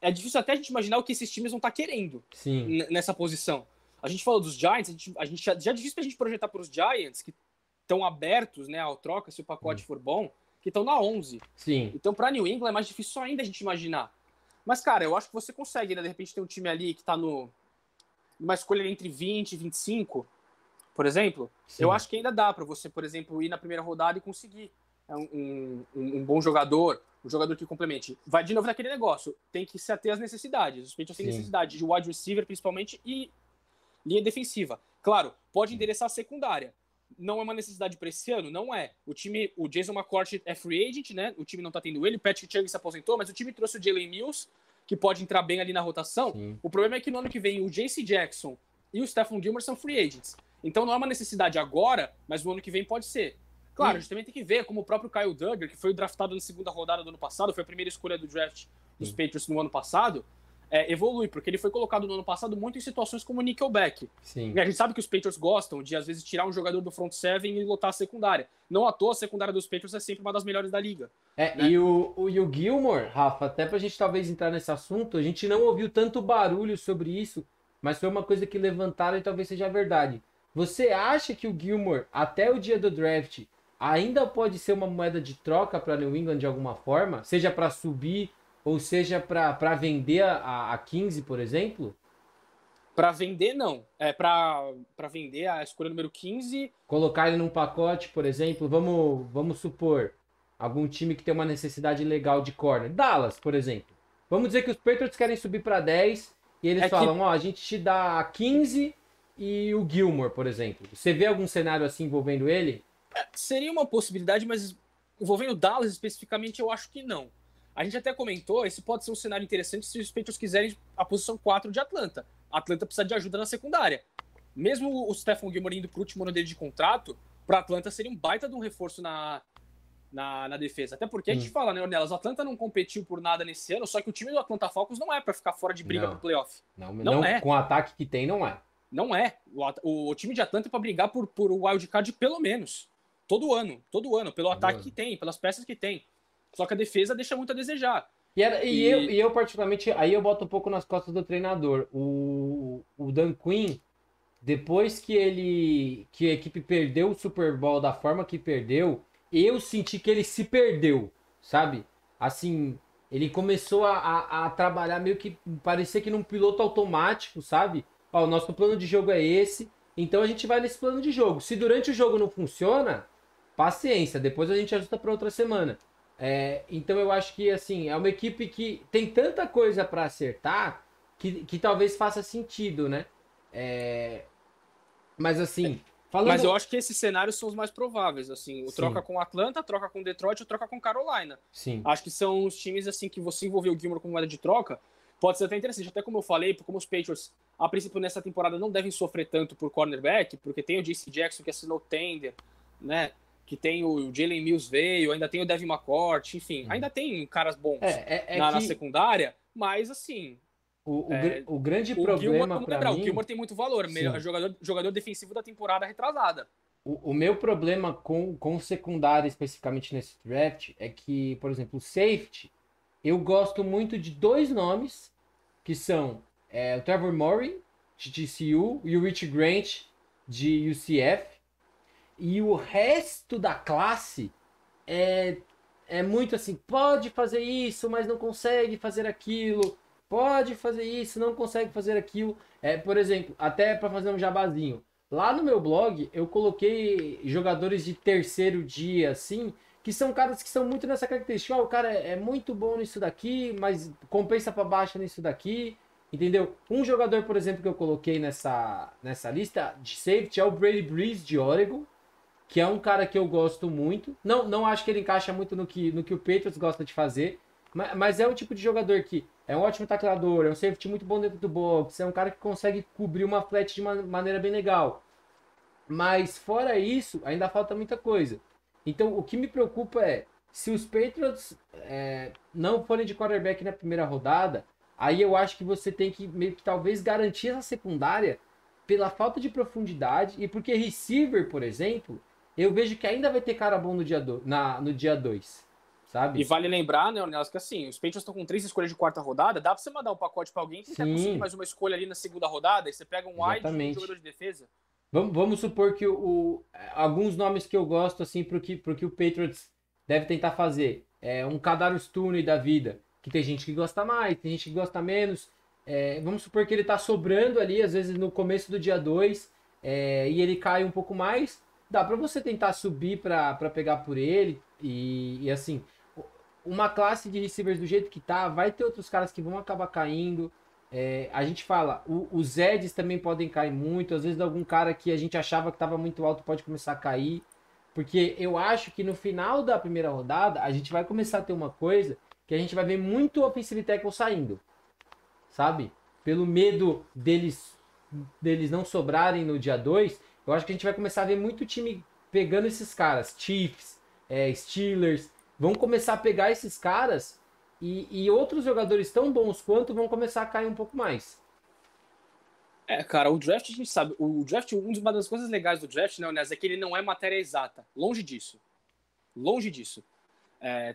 é difícil até a gente imaginar o que esses times vão estar querendo nessa posição. A gente falou dos Giants, a gente já é difícil pra gente projetar para os Giants, que estão abertos, né, ao troca, se o pacote for bom, que estão na 11. Sim. Então, para New England é mais difícil ainda a gente imaginar. Mas, cara, eu acho que você consegue, né, de repente ter um time ali que tá numa escolha entre 20 e 25, por exemplo. Sim. Eu acho que ainda dá para você, por exemplo, ir na primeira rodada e conseguir um bom jogador, um jogador que complemente. Vai de novo naquele negócio, tem que se ater às necessidades. Os Patriots têm necessidade de wide receiver, principalmente, e linha defensiva. Claro, pode endereçar a secundária. Não é uma necessidade para esse ano? Não é. O Jason McCourt é free agent, né? O time não tá tendo ele. O Patrick Chung se aposentou, mas o time trouxe o Jalen Mills, que pode entrar bem ali na rotação. Sim. O problema é que no ano que vem o J.C. Jackson e o Stephon Gilmore são free agents. Então não é uma necessidade agora, mas no ano que vem pode ser. Claro, a gente também tem que ver como o próprio Kyle Duggar, que foi draftado na segunda rodada do ano passado, foi a primeira escolha do draft dos Patriots no ano passado, evolui, porque ele foi colocado no ano passado muito em situações como Nickelback. Sim. E a gente sabe que os Patriots gostam de, às vezes, tirar um jogador do front seven e lotar a secundária. Não à toa, a secundária dos Patriots é sempre uma das melhores da liga. Né? E o Gilmore, Rafa, até pra gente talvez entrar nesse assunto, a gente não ouviu tanto barulho sobre isso, mas foi uma coisa que levantaram e talvez seja verdade. Você acha que o Gilmore, até o dia do draft, ainda pode ser uma moeda de troca para New England de alguma forma? Seja para subir ou seja para vender a 15, por exemplo? Para vender, não. Para vender a escolha número 15. Colocar ele num pacote, por exemplo, vamos supor, algum time que tem uma necessidade legal de corner. Dallas, por exemplo. Vamos dizer que os Patriots querem subir para 10 e eles falam, a gente te dá a 15 e o Gilmore, por exemplo. Você vê algum cenário assim envolvendo ele? Seria uma possibilidade, mas envolvendo Dallas especificamente, eu acho que não. A gente até comentou, esse pode ser um cenário interessante se os Patriots quiserem a posição 4 de Atlanta. A Atlanta precisa de ajuda na secundária. Mesmo o Stephon Gilmore indo para o último ano dele de contrato, para Atlanta seria um baita de um reforço na defesa. Até porque a gente fala, né, Ornelas, o Atlanta não competiu por nada nesse ano, só que o time do Atlanta Falcons não é para ficar fora de briga pro playoff. Não é. Com o ataque que tem, não é. Não é. O time de Atlanta é para brigar por wildcard pelo menos. Todo ano, pelo ataque que tem, pelas peças que tem. Só que a defesa deixa muito a desejar. Eu particularmente, aí eu boto um pouco nas costas do treinador. O Dan Quinn, depois que a equipe perdeu o Super Bowl da forma que perdeu, eu senti que ele se perdeu, sabe? Assim, ele começou a trabalhar meio que, parecia que num piloto automático, sabe? Ó, o nosso plano de jogo é esse, então a gente vai nesse plano de jogo. Se durante o jogo não funciona, paciência, depois a gente ajusta para outra semana. Então eu acho que, assim, é uma equipe que tem tanta coisa para acertar que talvez faça sentido, né? Mas assim... Mas eu acho que esses cenários são os mais prováveis, assim, troca com Atlanta, troca com Detroit ou troca com Carolina. Sim. Acho que são os times, assim, que você envolver o Gilmore com moeda de troca, pode ser até interessante, até como eu falei, como os Patriots, a princípio nessa temporada não devem sofrer tanto por cornerback, porque tem o J.C. Jackson que assinou tender, né, que tem o Jalen Mills veio, ainda tem o Devin McCourt, enfim, ainda tem caras bons na secundária, mas assim... O grande problema para mim... O Gilmore tem muito valor, melhor jogador defensivo da temporada retrasada. O meu problema com secundária, especificamente nesse draft, é que, por exemplo, o safety, eu gosto muito de dois nomes, que são o Trevor Murray, de TCU, e o Rich Grant, de UCF. E o resto da classe é muito assim, pode fazer isso, mas não consegue fazer aquilo. Pode fazer isso, não consegue fazer aquilo. Por exemplo, até para fazer um jabazinho. Lá no meu blog, eu coloquei jogadores de terceiro dia, assim, que são caras que são muito nessa característica. O cara é muito bom nisso daqui, mas compensa para baixo nisso daqui, entendeu? Um jogador, por exemplo, que eu coloquei nessa lista de safety é o Brady Breeze, de Oregon, que é um cara que eu gosto muito. Não acho que ele encaixa muito no que o Patriots gosta de fazer, mas é um tipo de jogador que é um ótimo tacleador, é um safety muito bom dentro do box, é um cara que consegue cobrir uma flat de uma maneira bem legal. Mas fora isso, ainda falta muita coisa. Então o que me preocupa é, se os Patriots não forem de quarterback na primeira rodada, aí eu acho que você tem que meio que talvez garantir essa secundária pela falta de profundidade, e porque receiver, por exemplo, eu vejo que ainda vai ter cara bom no dia 2. Sabe? E vale lembrar, né, Ornelas, que assim, os Patriots estão com 3 escolhas de quarta rodada, dá pra você mandar um pacote pra alguém e tentar conseguir mais uma escolha ali na segunda rodada, e você pega um wide e um jogador de defesa. Vamos supor que alguns nomes que eu gosto, assim, pro que o Patriots deve tentar fazer. Um Kadarius Toney da vida, que tem gente que gosta mais, tem gente que gosta menos. Vamos supor que ele tá sobrando ali, às vezes no começo do dia 2, e ele cai um pouco mais. Dá pra você tentar subir pra pegar por ele, e assim... Uma classe de receivers do jeito que tá, vai ter outros caras que vão acabar caindo. A gente fala, os Eds também podem cair muito. Às vezes algum cara que a gente achava que estava muito alto pode começar a cair. Porque eu acho que no final da primeira rodada, a gente vai começar a ter uma coisa que a gente vai ver muito offensive tackle saindo. Sabe? Pelo medo deles não sobrarem no dia 2, eu acho que a gente vai começar a ver muito time pegando esses caras. Chiefs, Steelers... Vão começar a pegar esses caras e outros jogadores tão bons quanto vão começar a cair um pouco mais. Cara, o draft, a gente sabe, o draft, uma das coisas legais do draft, né, Onés, é que ele não é matéria exata. Longe disso. Longe disso.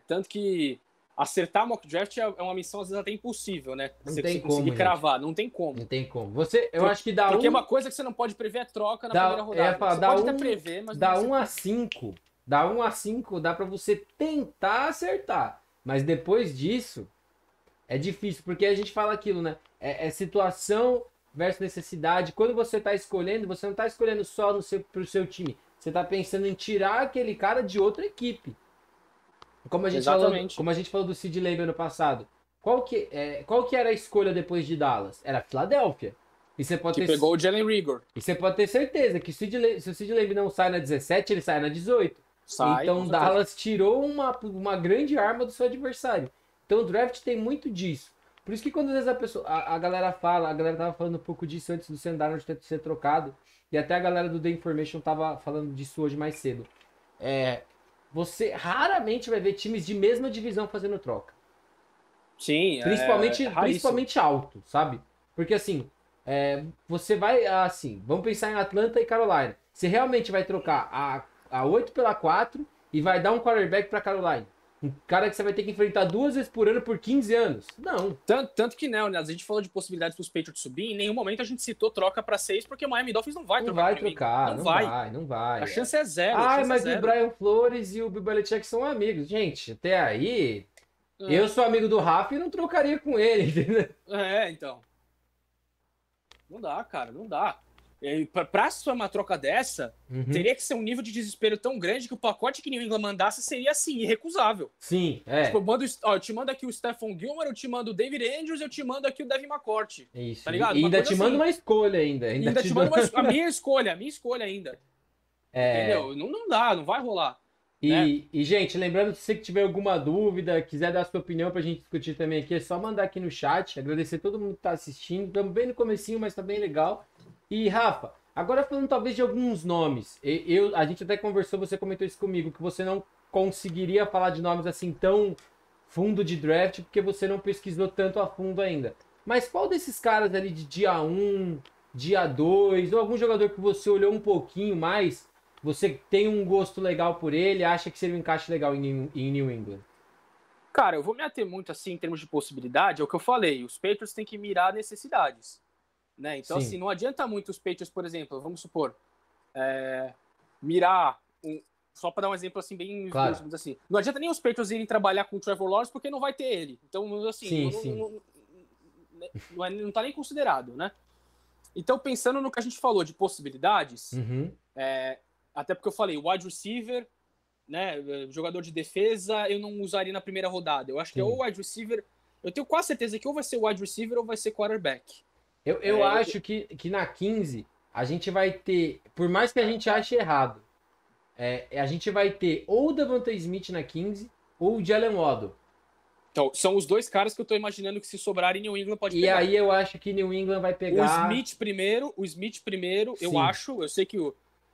Tanto que acertar mock draft é uma missão, às vezes, até impossível, né? Você conseguir cravar, não tem como. Não tem como. Eu acho que dá Porque uma coisa que você não pode prever é troca na primeira rodada. Você pode até prever, mas... Dá 1 a 5... Dá 1 a 5, dá pra você tentar acertar. Mas depois disso, é difícil. Porque a gente fala aquilo, né? Situação versus necessidade. Quando você tá escolhendo, você não tá escolhendo só pro seu time. Você tá pensando em tirar aquele cara de outra equipe. Como a gente falou do Sid Lamb ano passado. Qual que era a escolha depois de Dallas? Era Filadélfia. E você pode pegou o Jalen Reagor. E você pode ter certeza que se o Sid Lamb não sai na 17, ele sai na 18. Então Dallas tirou uma grande arma do seu adversário. Então o draft tem muito disso. Por isso que quando às vezes a galera fala, a galera tava falando um pouco disso antes do Sam Darnold ter ser trocado, e até a galera do The Information tava falando disso hoje mais cedo. Você raramente vai ver times de mesma divisão fazendo troca. Sim, Principalmente alto, sabe? Porque assim, você vai, assim, vamos pensar em Atlanta e Carolina. Você realmente vai trocar a 8 pela 4 e vai dar um quarterback pra Carolina. Um cara que você vai ter que enfrentar 2 vezes por ano por 15 anos. Não. Tanto que não, né? A gente falou de possibilidades para os Patriots subir, em nenhum momento a gente citou troca para 6, porque o Miami Dolphins não vai trocar. Não vai. A chance é zero. Mas o Brian Flores e o Bill Belichick são amigos. Gente, até aí, eu sou amigo do Rafa e não trocaria com ele, entendeu? Então. Não dá, cara, não dá. Pra ser uma troca dessa, teria que ser um nível de desespero tão grande que o pacote que New England mandasse seria, assim, irrecusável. Sim, Tipo, eu te mando aqui o Stephon Gilmore, eu te mando o David Andrews, eu te mando aqui o Devin McCourty. Isso. Tá ligado? E ainda te mando uma escolha ainda. Ainda te mando a minha escolha ainda. Entendeu? Não dá, não vai rolar. E, gente, lembrando, se você tiver alguma dúvida, quiser dar a sua opinião pra gente discutir também aqui, é só mandar aqui no chat. Agradecer a todo mundo que tá assistindo. Estamos bem no comecinho, mas tá bem legal. E, Rafa, agora falando talvez de alguns nomes. A gente até conversou, você comentou isso comigo, que você não conseguiria falar de nomes assim tão fundo de draft, porque você não pesquisou tanto a fundo ainda. Mas qual desses caras ali de dia 1, dia 2, ou algum jogador que você olhou um pouquinho mais, você tem um gosto legal por ele, acha que seria um encaixe legal em New England? Cara, eu vou me ater muito assim em termos de possibilidade, é o que eu falei, os Patriots têm que mirar necessidades. Né? Então, assim, não adianta muito os Patriots, por exemplo, vamos supor, mirar, só para dar um exemplo assim, bem claro. assim, não adianta nem os Patriots irem trabalhar com o Trevor Lawrence porque não vai ter ele. Então, assim, não tá nem considerado, né? Então, pensando no que a gente falou de possibilidades, até porque eu falei, wide receiver, né, jogador de defesa, eu não usaria na primeira rodada. Eu acho que é ou wide receiver, eu tenho quase certeza que ou vai ser wide receiver ou vai ser quarterback. Eu acho que na 15 a gente vai ter, por mais que a gente ache errado, a gente vai ter ou o Devonta Smith na 15 ou o Jalen Waddle. Então, são os dois caras que eu tô imaginando que se sobrarem, New England pode pegar. E aí eu acho que New England vai pegar... O Smith primeiro, eu sei que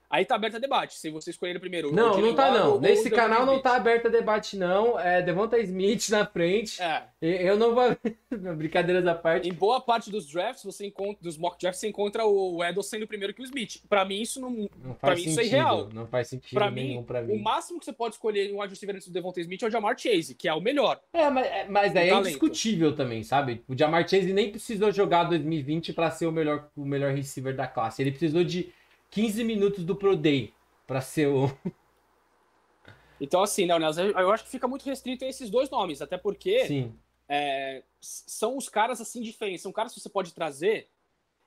aí tá aberto a debate, se você escolher primeiro. Não tá não. Nesse canal não tá aberto a debate não, Devonta Smith na frente. Eu não vou... Brincadeiras à parte. Em boa parte dos drafts, dos mock drafts, você encontra o Edel sendo primeiro que o Smith. Pra mim, isso não faz sentido. Isso é irreal. Não faz sentido nenhum pra mim. O máximo que você pode escolher em um wide receiver antes do Devonta Smith é o Jamar Chase, que é o melhor. Mas daí é indiscutível também, sabe? O Jamar Chase nem precisou jogar 2020 pra ser o melhor receiver da classe. Ele precisou de 15 minutos do Pro Day pra ser o... Então, assim, né, eu acho que fica muito restrito a esses dois nomes, até porque são os caras, assim, diferentes. São caras que você pode trazer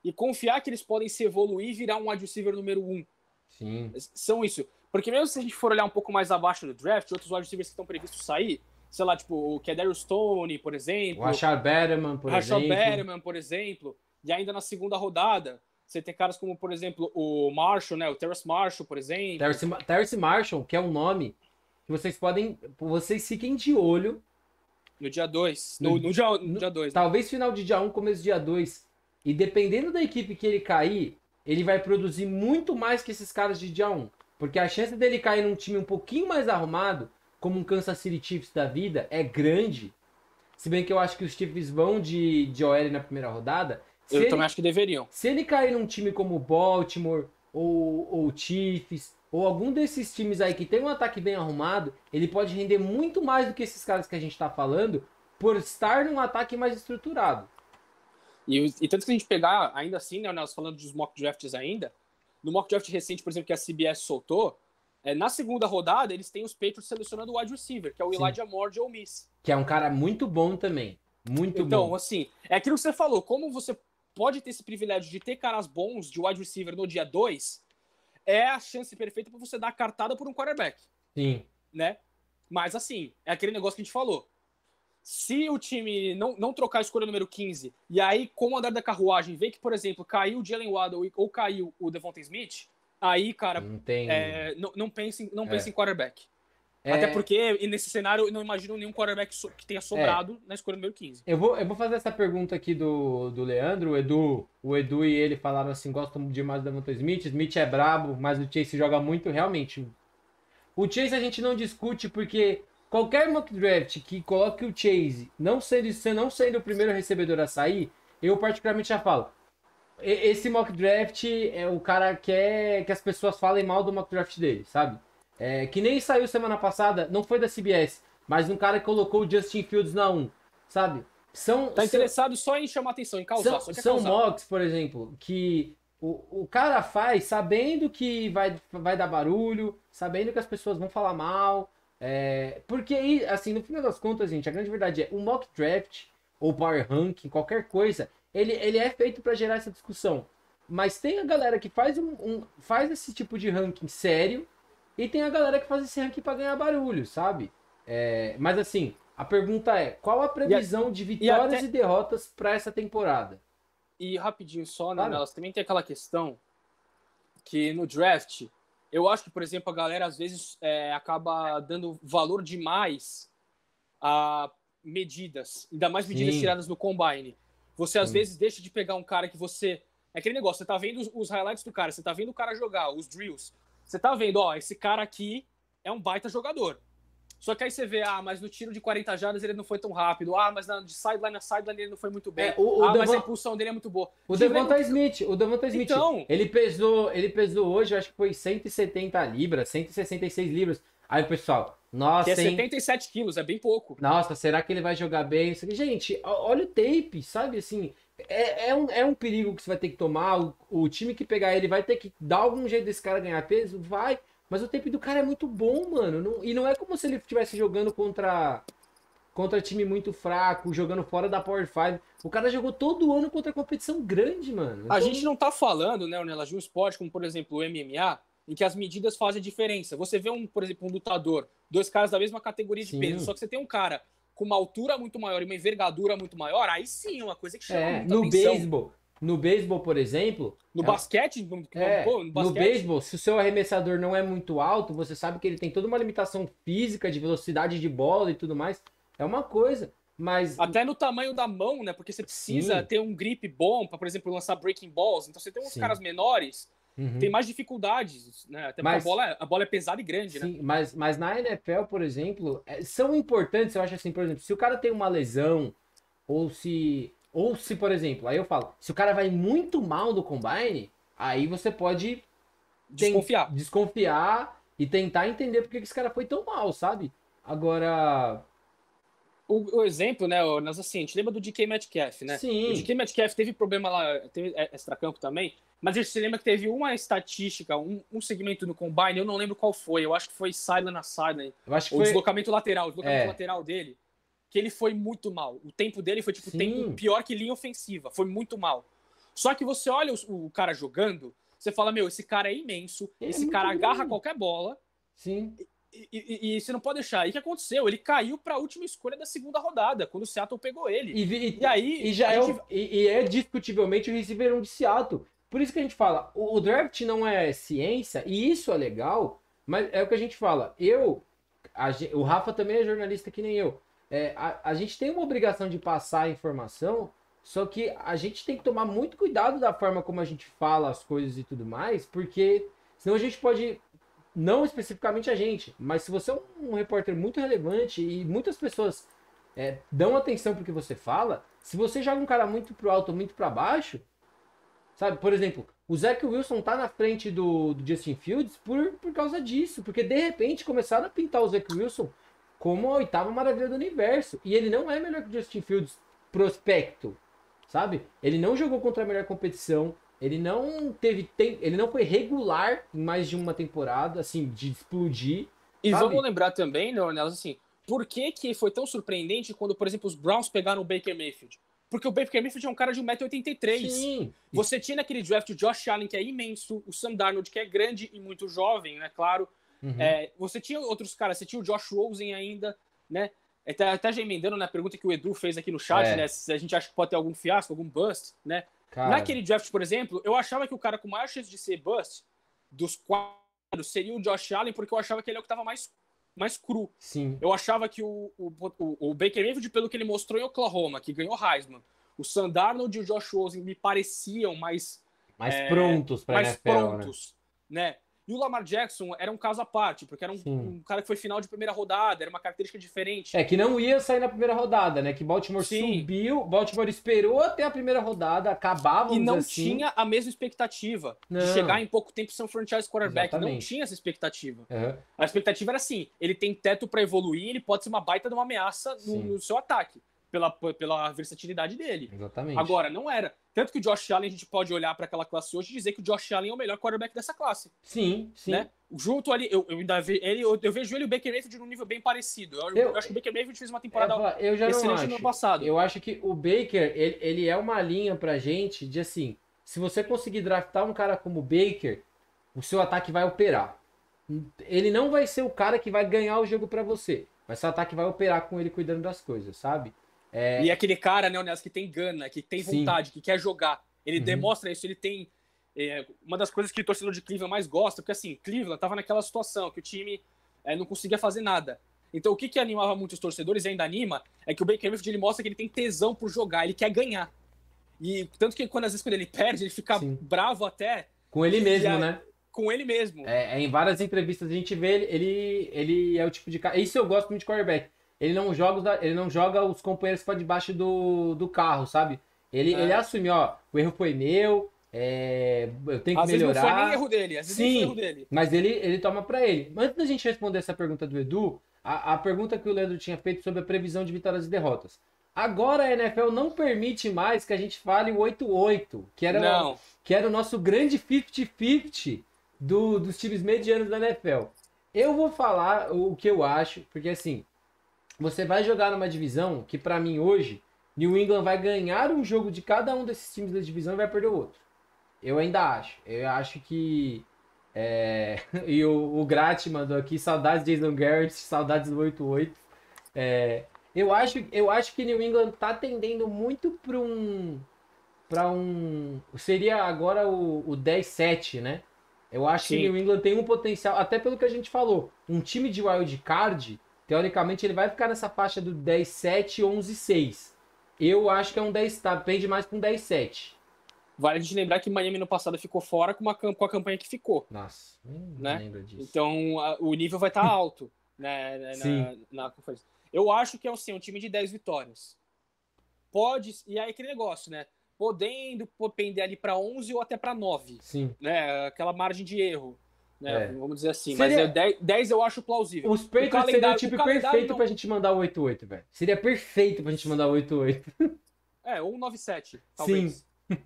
e confiar que eles podem se evoluir e virar um wide receiver número 1. Sim. São isso. Porque mesmo se a gente for olhar um pouco mais abaixo do draft, outros wide receivers que estão previstos sair, sei lá, tipo o Kadarius Toney, por exemplo. O Rashad Bateman, por exemplo. E ainda na segunda rodada... Você tem caras como, por exemplo, o Marshall, né? O Terrace Marshall, por exemplo. Terrace Marshall, que é um nome que vocês fiquem de olho. No dia 2. No dia 2. Talvez final de dia 1, começo de dia 2. E dependendo da equipe que ele cair, ele vai produzir muito mais que esses caras de dia 1. Porque a chance dele cair num time um pouquinho mais arrumado, como um Kansas City Chiefs da vida, é grande. Se bem que eu acho que os Chiefs vão de OL na primeira rodada. Também acho que deveriam. Se ele cair num time como Baltimore, ou Chiefs, ou algum desses times aí que tem um ataque bem arrumado, ele pode render muito mais do que esses caras que a gente tá falando, por estar num ataque mais estruturado. E tanto que a gente pegar, ainda assim, né, nós falando dos mock drafts ainda, no mock draft recente, por exemplo, que a CBS soltou, na segunda rodada, eles têm os Patriots selecionando o wide receiver, que é o Elijah Moore de Ole Miss. Que é um cara muito bom também. Muito bom. Então, assim, é aquilo que você falou, como você pode ter esse privilégio de ter caras bons de wide receiver no dia 2, é a chance perfeita para você dar a cartada por um quarterback. Sim. Né? Mas, assim, é aquele negócio que a gente falou. Se o time não trocar a escolha número 15, e aí, com o andar da carruagem, vê que, por exemplo, caiu o Jalen Waddle ou caiu o Devonta Smith, aí, cara, não pense em quarterback. Até porque, nesse cenário, eu não imagino nenhum quarterback que tenha sobrado na escolha número 15. Eu vou fazer essa pergunta aqui do Leandro. O Edu e ele falaram assim: gostam demais do Devonta Smith. Smith é brabo, mas o Chase joga muito. Realmente, o Chase a gente não discute porque qualquer mock draft que coloque o Chase não sendo o primeiro recebedor a sair, eu particularmente já falo. Esse mock draft é o cara quer que as pessoas falem mal do mock draft dele, sabe? Que nem saiu semana passada, não foi da CBS, mas um cara que colocou o Justin Fields na 1, sabe? Tá interessado só em chamar atenção, em causar. São mocks, por exemplo, que o cara faz sabendo que vai dar barulho, sabendo que as pessoas vão falar mal. Porque, assim, no final das contas, gente, a grande verdade é o mock draft ou power ranking, qualquer coisa, ele é feito para gerar essa discussão. Mas tem a galera que faz esse tipo de ranking sério e tem a galera que faz esse ranking para ganhar barulho, sabe? Mas assim, a pergunta é, qual a previsão de vitórias e derrotas para essa temporada? E rapidinho só, né, Nelas, também tem aquela questão que no draft, eu acho que, por exemplo, a galera às vezes acaba dando valor demais a medidas, ainda mais medidas tiradas no combine. Você às vezes deixa de pegar um cara que você... É aquele negócio, você tá vendo os highlights do cara, você tá vendo o cara jogar, os drills. Você tá vendo, ó, esse cara aqui é um baita jogador. Só que aí você vê, mas no tiro de 40 jardas ele não foi tão rápido. Mas de sideline a sideline ele não foi muito bem. Mas a impulsão dele é muito boa. O Devonta Smith, então, ele pesou hoje, acho que foi 170 libras, 166 libras. Aí o pessoal, nossa, que é 77 quilos, é bem pouco. Nossa, será que ele vai jogar bem? Gente, olha o tape, sabe? Assim, é um perigo que você vai ter que tomar. O time que pegar ele vai ter que dar algum jeito desse cara ganhar peso? Vai. Mas o tape do cara é muito bom, mano. E não é como se ele estivesse jogando contra time muito fraco, jogando fora da Power 5. O cara jogou todo ano contra competição grande, mano. Então... A gente não tá falando, né, Ornelas, de um esporte como, por exemplo, o MMA, em que as medidas fazem diferença. Você vê, por exemplo, um lutador, dois caras da mesma categoria de peso, só que você tem um cara com uma altura muito maior e uma envergadura muito maior, aí sim é uma coisa que chama muita atenção. No beisebol, por exemplo... No basquete? No beisebol, se o seu arremessador não é muito alto, você sabe que ele tem toda uma limitação física de velocidade de bola e tudo mais. É uma coisa, mas... Até no tamanho da mão, né? Porque você precisa ter um grip bom para, por exemplo, lançar breaking balls. Então você tem uns caras menores, tem mais dificuldades, né? Até porque a bola é pesada e grande, né? Mas na NFL, por exemplo, são importantes, eu acho assim, por exemplo, se o cara tem uma lesão, ou se, por exemplo, aí eu falo, se o cara vai muito mal no combine, aí você pode desconfiar e tentar entender por que esse cara foi tão mal, sabe? Agora... O exemplo, né, nós assim, a gente lembra do DK Metcalf, né? Sim. O DK Metcalf teve problema lá, teve extracampo também, mas a gente se lembra que teve uma estatística, um segmento no combine, eu não lembro qual foi, eu acho que foi sideline a sideline, o deslocamento lateral dele, que ele foi muito mal. O tempo dele foi tipo tempo pior que linha ofensiva, foi muito mal. Só que você olha o cara jogando, você fala, meu, esse cara é imenso, esse cara agarra qualquer bola. Sim. E você não pode deixar. E o que aconteceu? Ele caiu para a última escolha da segunda rodada, quando o Seattle pegou ele. E é discutivelmente o receiver 1 de Seattle. Por isso que a gente fala, o draft não é ciência, e isso é legal, mas é o que a gente fala. O Rafa também é jornalista que nem eu. A gente tem uma obrigação de passar a informação, só que a gente tem que tomar muito cuidado da forma como a gente fala as coisas e tudo mais, porque senão a gente pode... Não especificamente a gente, mas se você é um repórter muito relevante e muitas pessoas dão atenção pro que você fala, se você joga um cara muito pro alto ou muito para baixo, sabe? Por exemplo, o Zach Wilson tá na frente do Justin Fields por causa disso, porque de repente começaram a pintar o Zach Wilson como a 8ª maravilha do universo, e ele não é melhor que o Justin Fields prospecto, sabe? Ele não jogou contra a melhor competição, ele não ele não foi regular em mais de uma temporada, assim, de explodir. E sabe? vamos lembrar também, Leonel, assim, por que foi tão surpreendente quando, por exemplo, os Browns pegaram o Baker Mayfield? Porque o Baker Mayfield é um cara de 1,83m. Sim. Você tinha naquele draft o Josh Allen, que é imenso, o Sam Darnold, que é grande e muito jovem, né, claro. Você tinha outros caras, você tinha o Josh Rosen ainda, né? Até já emendando na pergunta que o Edu fez aqui no chat, né? Se a gente acha que pode ter algum fiasco, algum bust, né? Cara. Naquele draft, por exemplo, eu achava que o cara com maior chance de ser bust dos 4 seria o Josh Allen, porque eu achava que ele é o que estava mais mais cru. Sim. Eu achava que o Baker Mayfield, pelo que ele mostrou em Oklahoma, que ganhou Heisman, o Sam Darnold e o Josh Rosen me pareciam Mais prontos pra mais NFL, né? prontos, né? E o Lamar Jackson era um caso à parte, porque era Sim. um cara que foi final de primeira rodada, era uma característica diferente. É que não ia sair na primeira rodada, né? Que Baltimore Sim. subiu, Baltimore esperou até a primeira rodada, acabar, E vamos não dizer assim. tinha a mesma expectativa de Não. chegar em pouco tempo ser um franchise quarterback. Não Exatamente. tinha essa expectativa. Uhum. A expectativa era assim: ele tem teto para evoluir, ele pode ser uma baita de uma ameaça Sim. no seu ataque, pela versatilidade dele. Exatamente. Agora, não era. Tanto que o Josh Allen, a gente pode olhar para aquela classe hoje e dizer que o Josh Allen é o melhor quarterback dessa classe. Sim, sim. Né? Junto ali, eu vejo ele e o Baker Mayfield num nível bem parecido. Eu acho que o Baker Mayfield fez uma temporada eu já excelente não acho. no ano passado. Eu acho que o Baker, ele é uma linha pra gente de assim, se você conseguir draftar um cara como o Baker, o seu ataque vai operar. Ele não vai ser o cara que vai ganhar o jogo pra você, mas seu ataque vai operar com ele cuidando das coisas, sabe? E aquele cara, né, Nelson, que tem gana, que tem vontade, que quer jogar. Ele demonstra isso, ele tem... uma das coisas que o torcedor de Cleveland mais gosta, porque assim, Cleveland tava naquela situação que o time não conseguia fazer nada. Então o que animava muitos torcedores e ainda anima é que o Baker Mayfield ele mostra que ele tem tesão por jogar, ele quer ganhar. E tanto que às vezes quando ele perde, ele fica bravo até... Com ele mesmo, né? Com ele mesmo. Em várias entrevistas a gente vê ele é o tipo de cara... Isso eu gosto muito de quarterback. Ele não joga os companheiros para debaixo do carro, sabe? Ele assume, ó, o erro foi meu, eu tenho que às melhorar. Vezes não foi nem erro dele, às vezes nem foi erro dele. Mas ele toma para ele. Mas antes da gente responder essa pergunta do Edu, a pergunta que o Leandro tinha feito sobre a previsão de vitórias e derrotas. Agora a NFL não permite mais que a gente fale o 8-8, que era o nosso grande 50-50 dos times medianos da NFL. Eu vou falar o que eu acho, porque assim, você vai jogar numa divisão que pra mim hoje, New England vai ganhar um jogo de cada um desses times da divisão e vai perder o outro. Eu ainda acho. Eu acho que... E o Grat mandou aqui, saudades de Jason Garrett, saudades do 8-8. Eu acho que New England tá tendendo muito para um... Seria agora o 10-7, né? Eu acho que New England tem um potencial, até pelo que a gente falou, um time de wild card, teoricamente ele vai ficar nessa faixa do 10-7, 11-6. Eu acho que é um 10, tá? Pende mais para um 10-7. Vale a gente lembrar que Miami no passado ficou fora com a campanha que ficou. Nossa, né? Lembro disso. Então o nível vai estar alto, né? Na conferência. Eu acho que é assim, um time de 10 vitórias. E aí aquele negócio, né? Podendo pender ali para 11 ou até para 9. Sim. Né? Aquela margem de erro. Né? Vamos dizer assim. Seria... Mas 10 eu acho plausível. Os Patriots seria o tipo perfeito pra gente mandar o 8-8, velho. Seria perfeito pra gente mandar o 8-8. Ou um 9-7, talvez. Sim.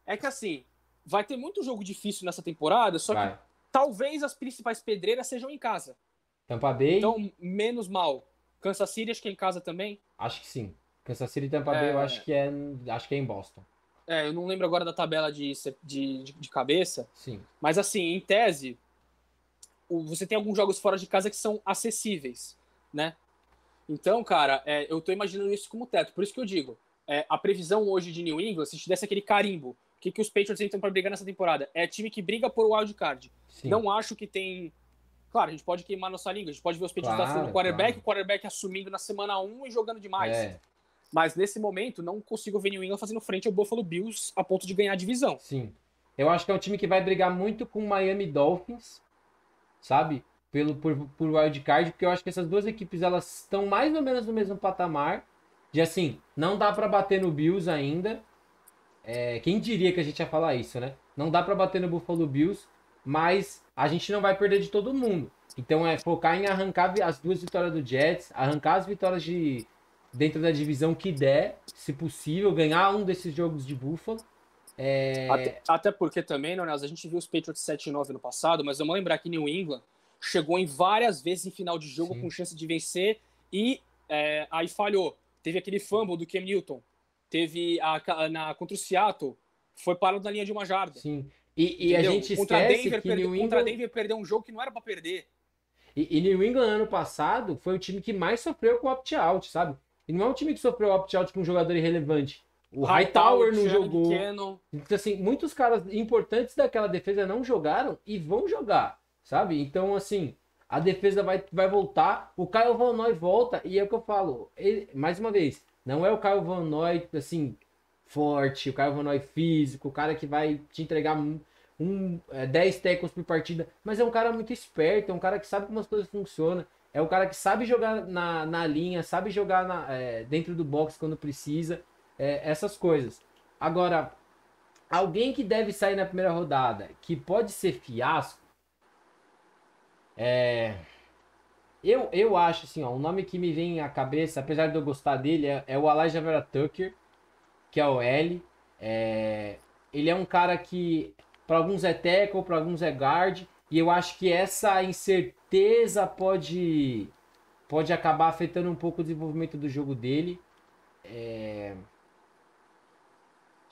É que assim, vai ter muito jogo difícil nessa temporada, só que talvez as principais pedreiras sejam em casa. Tampa Bay. Então, menos mal. Kansas City, acho que é em casa também. Acho que sim. Kansas City e Tampa Bay, eu acho que é em Boston. Eu não lembro agora da tabela de cabeça. Sim. Mas assim, em tese, você tem alguns jogos fora de casa que são acessíveis, né? Então, cara, eu tô imaginando isso como teto. Por isso que eu digo, a previsão hoje de New England, se te desse aquele carimbo, o que os Patriots entram para brigar nessa temporada? É time que briga por wild card. Sim. Não acho que tem... Claro, a gente pode queimar nossa língua, a gente pode ver os Patriots gastando o quarterback assumindo na semana 1 e jogando demais. Mas nesse momento, não consigo ver New England fazendo frente ao Buffalo Bills a ponto de ganhar a divisão. Sim. Eu acho que é um time que vai brigar muito com o Miami Dolphins, sabe? Por wildcard, porque eu acho que essas duas equipes, elas estão mais ou menos no mesmo patamar. De assim, não dá pra bater no Bills ainda. Quem diria que a gente ia falar isso, né? Não dá pra bater no Buffalo Bills, mas a gente não vai perder de todo mundo. Então focar em arrancar as duas vitórias do Jets, arrancar as vitórias dentro da divisão que der, se possível, ganhar um desses jogos de Buffalo. Até porque também, né, a gente viu os Patriots 7-9 no passado, mas vamos lembrar que New England chegou em várias vezes em final de jogo com chance de vencer e aí falhou. Teve aquele fumble do Cam Newton, teve contra o Seattle, foi parado na linha de 1 jarda. Sim. E a gente esquece que New England... Contra Denver perdeu um jogo que não era pra perder. E New England ano passado foi o time que mais sofreu com opt-out, sabe? E não é um time que sofreu opt-out com um jogador irrelevante. O Hightower não jogou. Então, assim, muitos caras importantes daquela defesa não jogaram e vão jogar, sabe? Então, assim, a defesa vai voltar, o Kyle Van Noy volta, e é o que eu falo, mais uma vez, não é o Kyle Van Noy, assim, forte, o Kyle Van Noy físico, o cara que vai te entregar 10 tackles por partida, mas é um cara muito esperto, é um cara que sabe como as coisas funcionam, é um cara que sabe jogar na linha, sabe jogar dentro do box quando precisa, essas coisas. Agora, alguém que deve sair na primeira rodada, que pode ser fiasco, eu acho assim, ó, um nome que me vem à cabeça, apesar de eu gostar dele, é o Elijah Vera Tucker, que é o L. Ele é um cara que para alguns é tackle, para alguns é guard, e eu acho que essa incerteza pode acabar afetando um pouco o desenvolvimento do jogo dele. Deixa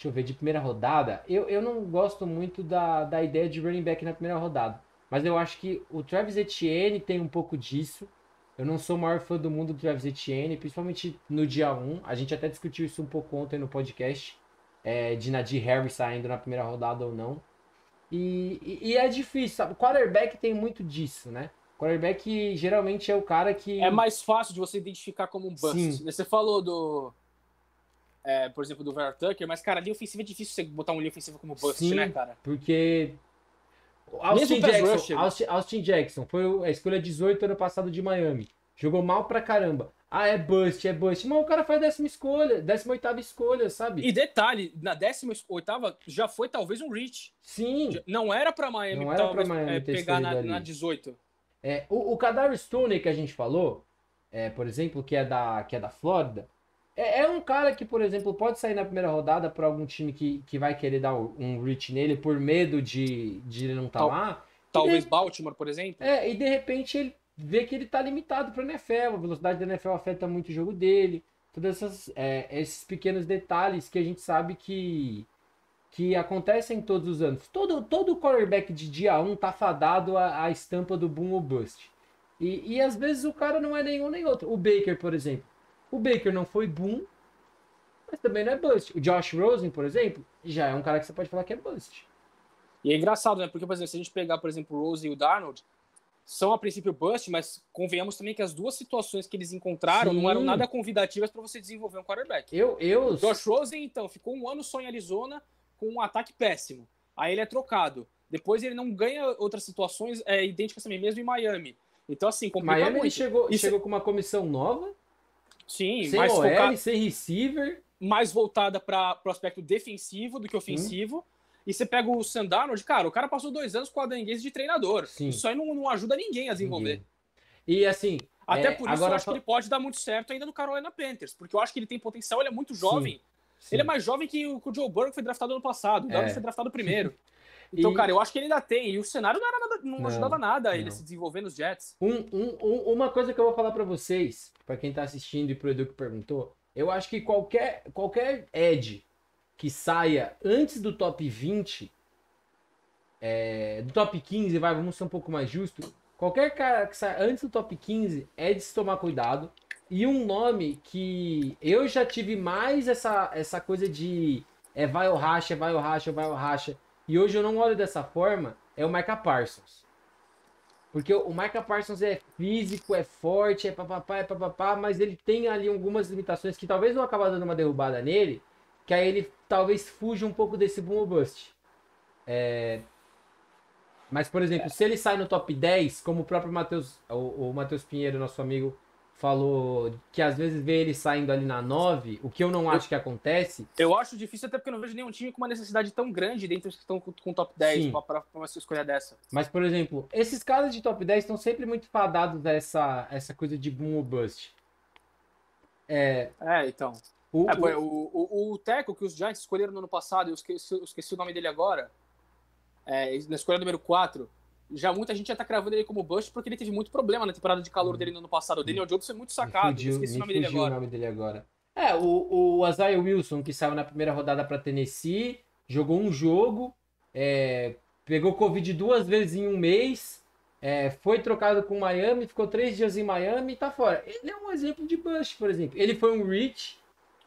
eu ver, de primeira rodada, eu não gosto muito da ideia de running back na primeira rodada. Mas eu acho que o Travis Etienne tem um pouco disso. Eu não sou o maior fã do mundo do Travis Etienne, principalmente no dia 1. A gente até discutiu isso um pouco ontem no podcast, de Najee Harris saindo na primeira rodada ou não. E é difícil, sabe? O quarterback tem muito disso, né? O quarterback geralmente é o cara que... É mais fácil de você identificar como um bust. Sim. Você falou por exemplo, do Vera Tucker, mas, cara, linha ofensiva é difícil você botar uma linha ofensiva como bust, Sim, né, cara? porque... Austin Jackson foi a escolha 18 ano passado de Miami. Jogou mal pra caramba. Ah, é bust. Mas o cara foi a 18ª escolha, sabe? E detalhe, na 18ª já foi talvez um reach. Sim. Não era pra Miami, Não era pra Miami pegar na 18. O Kadarius Toney que a gente falou, por exemplo, que é da Flórida, é um cara que, por exemplo, pode sair na primeira rodada para algum time que vai querer dar um reach nele por medo de ele não estar lá. Talvez Baltimore, por exemplo. E de repente ele vê que ele tá limitado para a NFL. A velocidade da NFL afeta muito o jogo dele. Todos esses pequenos detalhes que a gente sabe que acontecem todos os anos. Todo quarterback de dia 1 tá fadado à estampa do boom ou bust. E às vezes o cara não é nenhum nem outro. O Baker, por exemplo. O Baker não foi boom, mas também não é bust. O Josh Rosen, por exemplo, já é um cara que você pode falar que é bust. E é engraçado, né? Porque, por exemplo, se a gente pegar, por exemplo, o Rose e o Darnold, são a princípio bust, mas convenhamos também que as duas situações que eles encontraram não eram nada convidativas para você desenvolver um quarterback. O Josh Rosen, então, ficou um ano só em Arizona com um ataque péssimo. Aí ele é trocado. Depois ele não ganha outras situações idênticas também, mesmo em Miami. Então, assim, complica Miami muito. Ele chegou com uma comissão nova. Sim, sem mais OL, sem receiver. Mais voltada para o aspecto defensivo do que ofensivo. E você pega o Sam Darnold, cara, o cara passou 2 anos com a denguez de treinador. Sim. Isso aí não ajuda ninguém a desenvolver. E assim... Até por isso eu acho que ele pode dar muito certo ainda no Carolina Panthers. Porque eu acho que ele tem potencial, ele é muito jovem. Sim. Ele é mais jovem que o Joe Burrow, que foi draftado ano passado. O Darnold foi draftado primeiro. Então, cara, eu acho que ele ainda tem. E o cenário não ajudava nada a ele se desenvolver nos Jets. Uma coisa que eu vou falar pra vocês, pra quem tá assistindo e pro Edu que perguntou, eu acho que qualquer edge que saia antes do top 20, do top 15, vamos ser um pouco mais justo, qualquer cara que saia antes do top 15 é de se tomar cuidado. E um nome que eu já tive mais essa coisa de vai ou racha, vai ou racha, vai ou racha. E hoje eu não olho dessa forma, é o Micah Parsons. Porque o Micah Parsons é físico, é forte, é papapá, mas ele tem ali algumas limitações que talvez não acabe dando uma derrubada nele, que aí ele talvez fuja um pouco desse boom ou bust. Mas, por exemplo, se ele sai no top 10, como o próprio Matheus, o Matheus Pinheiro, nosso amigo, falou que às vezes vê ele saindo ali na 9, o que eu não acho que acontece. Eu acho difícil até porque eu não vejo nenhum time com uma necessidade tão grande dentro dos que estão com top 10 para uma escolha dessa. Mas, por exemplo, esses caras de top 10 estão sempre muito fadados a essa coisa de boom ou bust. Então. O Teco que os Giants escolheram no ano passado, eu esqueci o nome dele agora, na escolha número 4, já muita gente já tá cravando ele como bust porque ele teve muito problema na temporada de calor dele no ano passado. O Daniel Jones foi muito sacado. Esqueci o nome dele agora. O Isaiah Wilson, que saiu na primeira rodada para Tennessee, jogou um jogo, pegou Covid 2 vezes em um mês, foi trocado com Miami, ficou 3 dias em Miami e tá fora. Ele é um exemplo de bust, por exemplo. Ele foi um reach.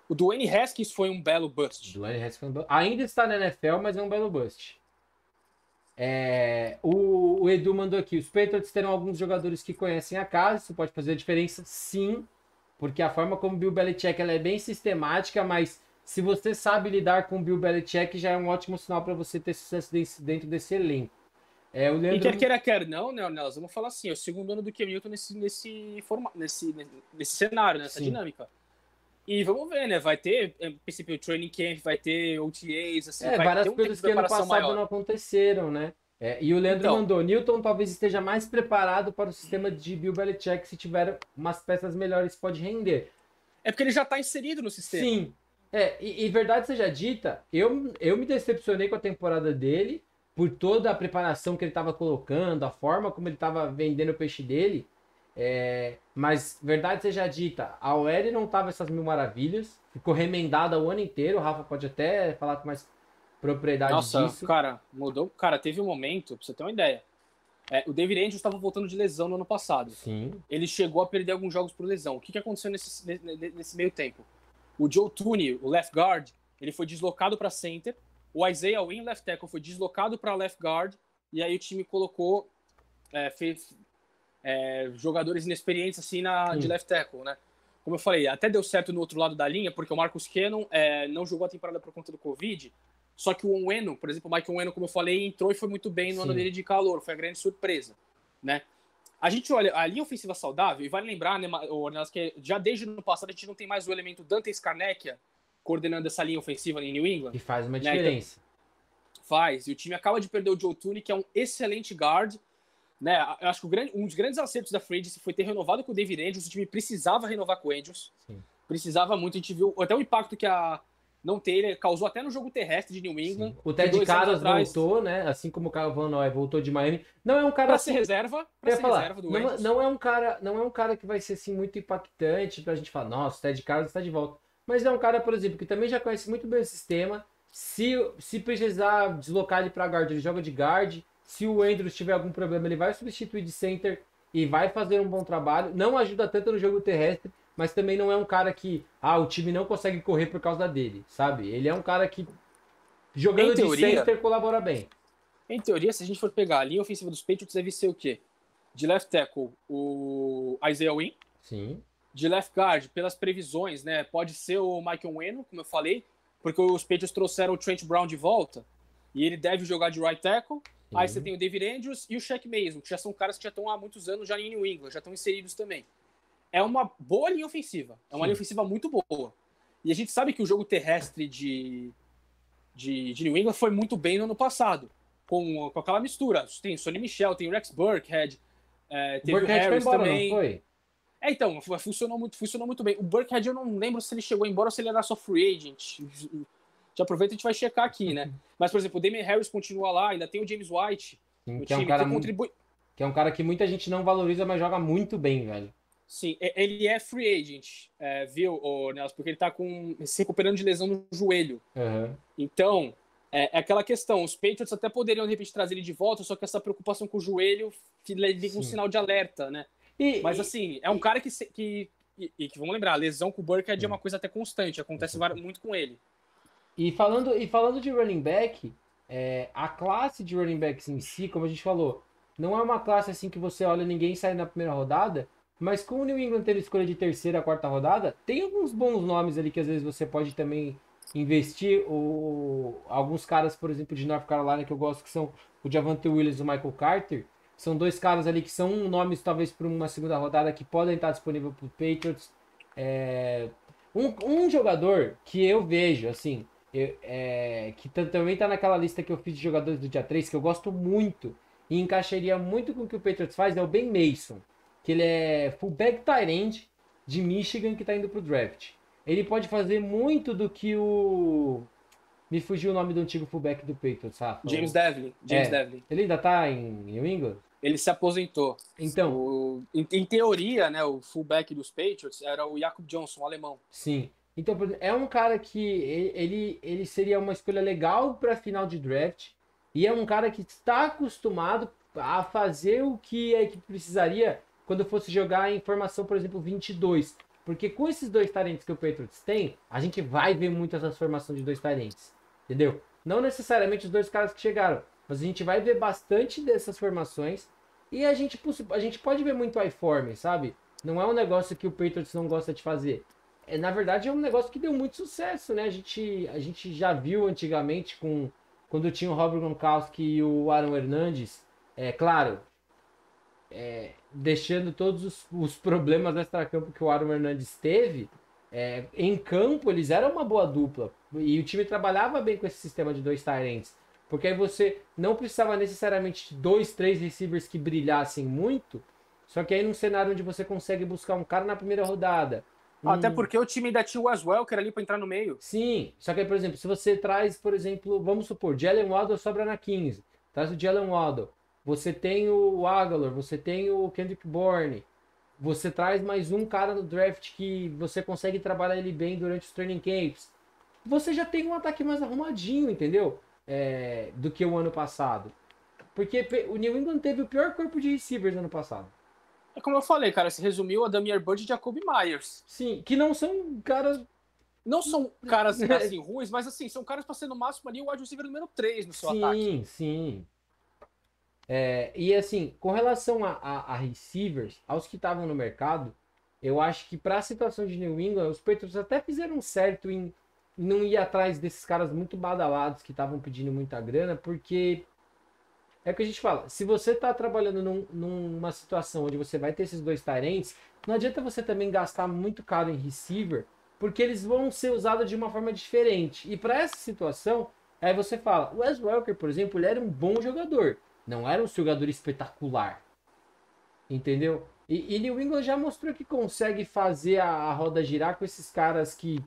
O Dwayne Haskins foi um belo bust. Ainda está na NFL, mas é um belo bust. O Edu mandou aqui. Os Patriots terão alguns jogadores que conhecem a casa. Isso pode fazer a diferença? Sim. Porque a forma como o Bill Belichick ela é bem sistemática, mas se você sabe lidar com o Bill Belichick, já é um ótimo sinal para você ter sucesso dentro desse elenco. O Leandro... E quer queira, quer não, né, Nós vamos falar assim, é o segundo ano do Cam Newton nesse cenário, nessa dinâmica. E vamos ver, né? Vai ter, em princípio, training camp, vai ter OTAs, assim, vai várias ter um coisas tempo de que ano preparação passado maior. não aconteceram, né? E o Leandro mandou, Newton talvez esteja mais preparado para o sistema de Bill Belichick se tiver umas peças melhores, pode render. É porque ele já está inserido no sistema. Sim. E verdade seja dita, eu me decepcionei com a temporada dele, por toda a preparação que ele estava colocando, a forma como ele estava vendendo o peixe dele. Mas verdade seja dita, a OL não tava essas mil maravilhas, ficou remendada o ano inteiro. O Rafa pode até falar com mais propriedade disso. Cara, mudou. Cara, teve um momento, pra você ter uma ideia. O David Andrews estava voltando de lesão no ano passado. Sim. Ele chegou a perder alguns jogos por lesão. O que aconteceu nesse meio tempo? O Joe Thuney, o left guard, ele foi deslocado para center. O Isaiah Wynn, left tackle, foi deslocado para left guard. E aí o time colocou jogadores inexperientes assim de left tackle, né? Como eu falei, até deu certo no outro lado da linha, porque o Marcus Cannon não jogou a temporada por conta do Covid. Só que o Onwenu, por exemplo, o Mike Onwenu, como eu falei, entrou e foi muito bem no ano dele de calor. Foi a grande surpresa, né? A gente olha a linha ofensiva saudável, e vale lembrar, né, Ornelas, que já desde o ano passado a gente não tem mais o elemento Dante Scarnecchia coordenando essa linha ofensiva em New England. Que faz uma diferença. Então, faz. E o time acaba de perder o Joe Thuney, que é um excelente guard. Né? Eu acho que um dos grandes acertos da free agency foi ter renovado com o David Andrews. O time precisava renovar com o Andrews. Sim. Precisava muito. A gente viu até o impacto que não ter ele causou até no jogo terrestre de New England. Sim. O Ted Carras voltou, né? Assim como o Kyle Van Noy voltou de Miami. Não é um cara pra assim, ser reserva do Andrews. Não é um cara que vai ser assim muito impactante pra gente falar, nossa, o Ted Carras está de volta. Mas é um cara, por exemplo, que também já conhece muito bem o sistema. Se precisar deslocar ele pra guard, ele joga de guard. Se o Andrews tiver algum problema, ele vai substituir de center e vai fazer um bom trabalho. Não ajuda tanto no jogo terrestre, mas também não é um cara que o time não consegue correr por causa dele, sabe? Ele é um cara que, jogando de center, colabora bem. Em teoria, se a gente for pegar a linha ofensiva dos Patriots, deve ser o quê? De left tackle, o Isaiah Wynn. Sim. De left guard, pelas previsões, né? Pode ser o Michael Onwenu, como eu falei, porque os Patriots trouxeram o Trent Brown de volta e ele deve jogar de right tackle. Sim. Aí você tem o David Andrews e o Shaq Mason, que já são caras que já estão há muitos anos já em New England, já estão inseridos também. É uma boa linha ofensiva. É uma linha ofensiva muito boa. E a gente sabe que o jogo terrestre de New England foi muito bem no ano passado. Com aquela mistura. Tem o Sonny Michel, tem o Rex Burkhead. Teve o Harris embora, também. Não foi? Então, funcionou muito bem. O Burkhead eu não lembro se ele chegou embora ou se ele era só free agent. Já aproveita e a gente vai checar aqui, né? Mas, por exemplo, o Damian Harris continua lá, ainda tem o James White. Sim, que é um cara que muita gente não valoriza, mas joga muito bem, velho. Sim, ele é free agent, viu, Nelson? Porque ele tá se recuperando de lesão no joelho. Uhum. Então, é aquela questão. Os Patriots até poderiam, de repente, trazer ele de volta, só que essa preocupação com o joelho liga um sinal de alerta, né? Mas, assim, é um cara que vamos lembrar, a lesão com o Burkhead é uma coisa até constante, acontece muito com ele. E falando de running back, a classe de running backs em si, como a gente falou, não é uma classe assim que você olha ninguém sai na primeira rodada, mas como o New England teve escolha de terceira, quarta rodada, tem alguns bons nomes ali que às vezes você pode também investir. Alguns caras, por exemplo, de North Carolina que eu gosto, que são o Javante Williams e o Michael Carter. São dois caras ali que são nomes talvez para uma segunda rodada que podem estar disponível para o Patriots. Um jogador que eu vejo, assim, que também tá naquela lista que eu fiz de jogadores do dia 3, que eu gosto muito e encaixaria muito com o que o Patriots faz, é o Ben Mason, que ele é fullback tight end de Michigan que tá indo pro draft. Ele pode fazer muito do que me fugiu o nome do antigo fullback do Patriots, Rafa. James Devlin. Ele ainda tá em New England? Ele se aposentou. Então, em teoria, né, o fullback dos Patriots era o Jakob Johnson, o alemão. Sim. Então, é um cara que ele seria uma escolha legal para final de draft. E é um cara que está acostumado a fazer o que a equipe precisaria quando fosse jogar em formação, por exemplo, 22. Porque com esses dois talentos que o Patriots tem, a gente vai ver muito essa formação de dois talentos. Entendeu? Não necessariamente os dois caras que chegaram, mas a gente vai ver bastante dessas formações e a gente pode ver muito iForm, sabe? Não é um negócio que o Patriots não gosta de fazer. Na verdade, é um negócio que deu muito sucesso, né? A gente já viu antigamente quando tinha o Rob Gronkowski e o Aaron Hernandez. Claro, deixando todos os problemas extra-campo que o Aaron Hernandez teve, em campo eles eram uma boa dupla. E o time trabalhava bem com esse sistema de 2 tight ends. Porque aí você não precisava necessariamente de 2, 3 receivers que brilhassem muito. Só que aí num cenário onde você consegue buscar um cara na primeira rodada. Até porque o time ainda tinha o Wes Welker ali pra entrar no meio. Sim, só que aí, por exemplo, se você traz, por exemplo, vamos supor, Jalen Waddle sobra na 15. Traz o Jalen Waddle. Você tem o Aguilar, você tem o Kendrick Bourne. Você traz mais um cara no draft que você consegue trabalhar ele bem durante os training camps. Você já tem um ataque mais arrumadinho, entendeu? Do que o ano passado. Porque o New England teve o pior corpo de receivers no ano passado. É como eu falei, cara, se resumiu a Damier Byrd e Jacoby Myers. Sim, que não são caras... Não são caras assim ruins, mas assim, são caras pra ser no máximo ali o wide receiver número 3 no seu ataque. Sim, sim. E assim, com relação a receivers, aos que estavam no mercado, eu acho que para a situação de New England, os Patriots até fizeram certo em não ir atrás desses caras muito badalados que estavam pedindo muita grana, porque é o que a gente fala, se você está trabalhando numa situação onde você vai ter esses 2 tight ends, não adianta você também gastar muito caro em receiver, porque eles vão ser usados de uma forma diferente. E para essa situação, aí você fala, o Wes Welker, por exemplo, ele era um bom jogador. Não era um jogador espetacular. Entendeu? E New England já mostrou que consegue fazer a roda girar com esses caras que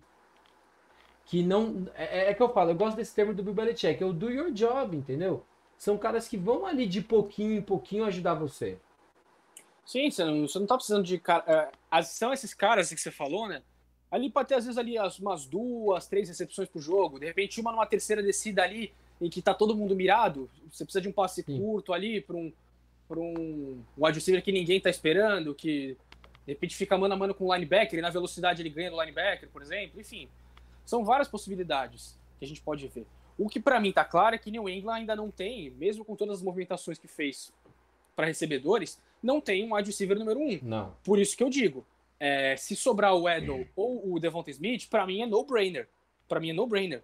não... É que eu falo, eu gosto desse termo do Bill Belichick, é o do your job, entendeu? São caras que vão ali de pouquinho em pouquinho ajudar você. Sim, você não tá precisando de cara. São esses caras que você falou, né? Ali pode ter, às vezes, ali umas 2, 3 recepções por jogo. De repente, uma numa terceira descida ali, em que tá todo mundo mirado. Você precisa de um passe curto ali para um wide receiver que ninguém tá esperando, que de repente fica mano a mano com o linebacker, e na velocidade ele ganha do linebacker, por exemplo. Enfim, são várias possibilidades que a gente pode ver. O que para mim tá claro é que New England ainda não tem, mesmo com todas as movimentações que fez para recebedores, não tem um wide receiver número 1. Não. Por isso que eu digo, se sobrar o Edel ou o Devonta Smith, para mim é no-brainer. Para mim é no-brainer.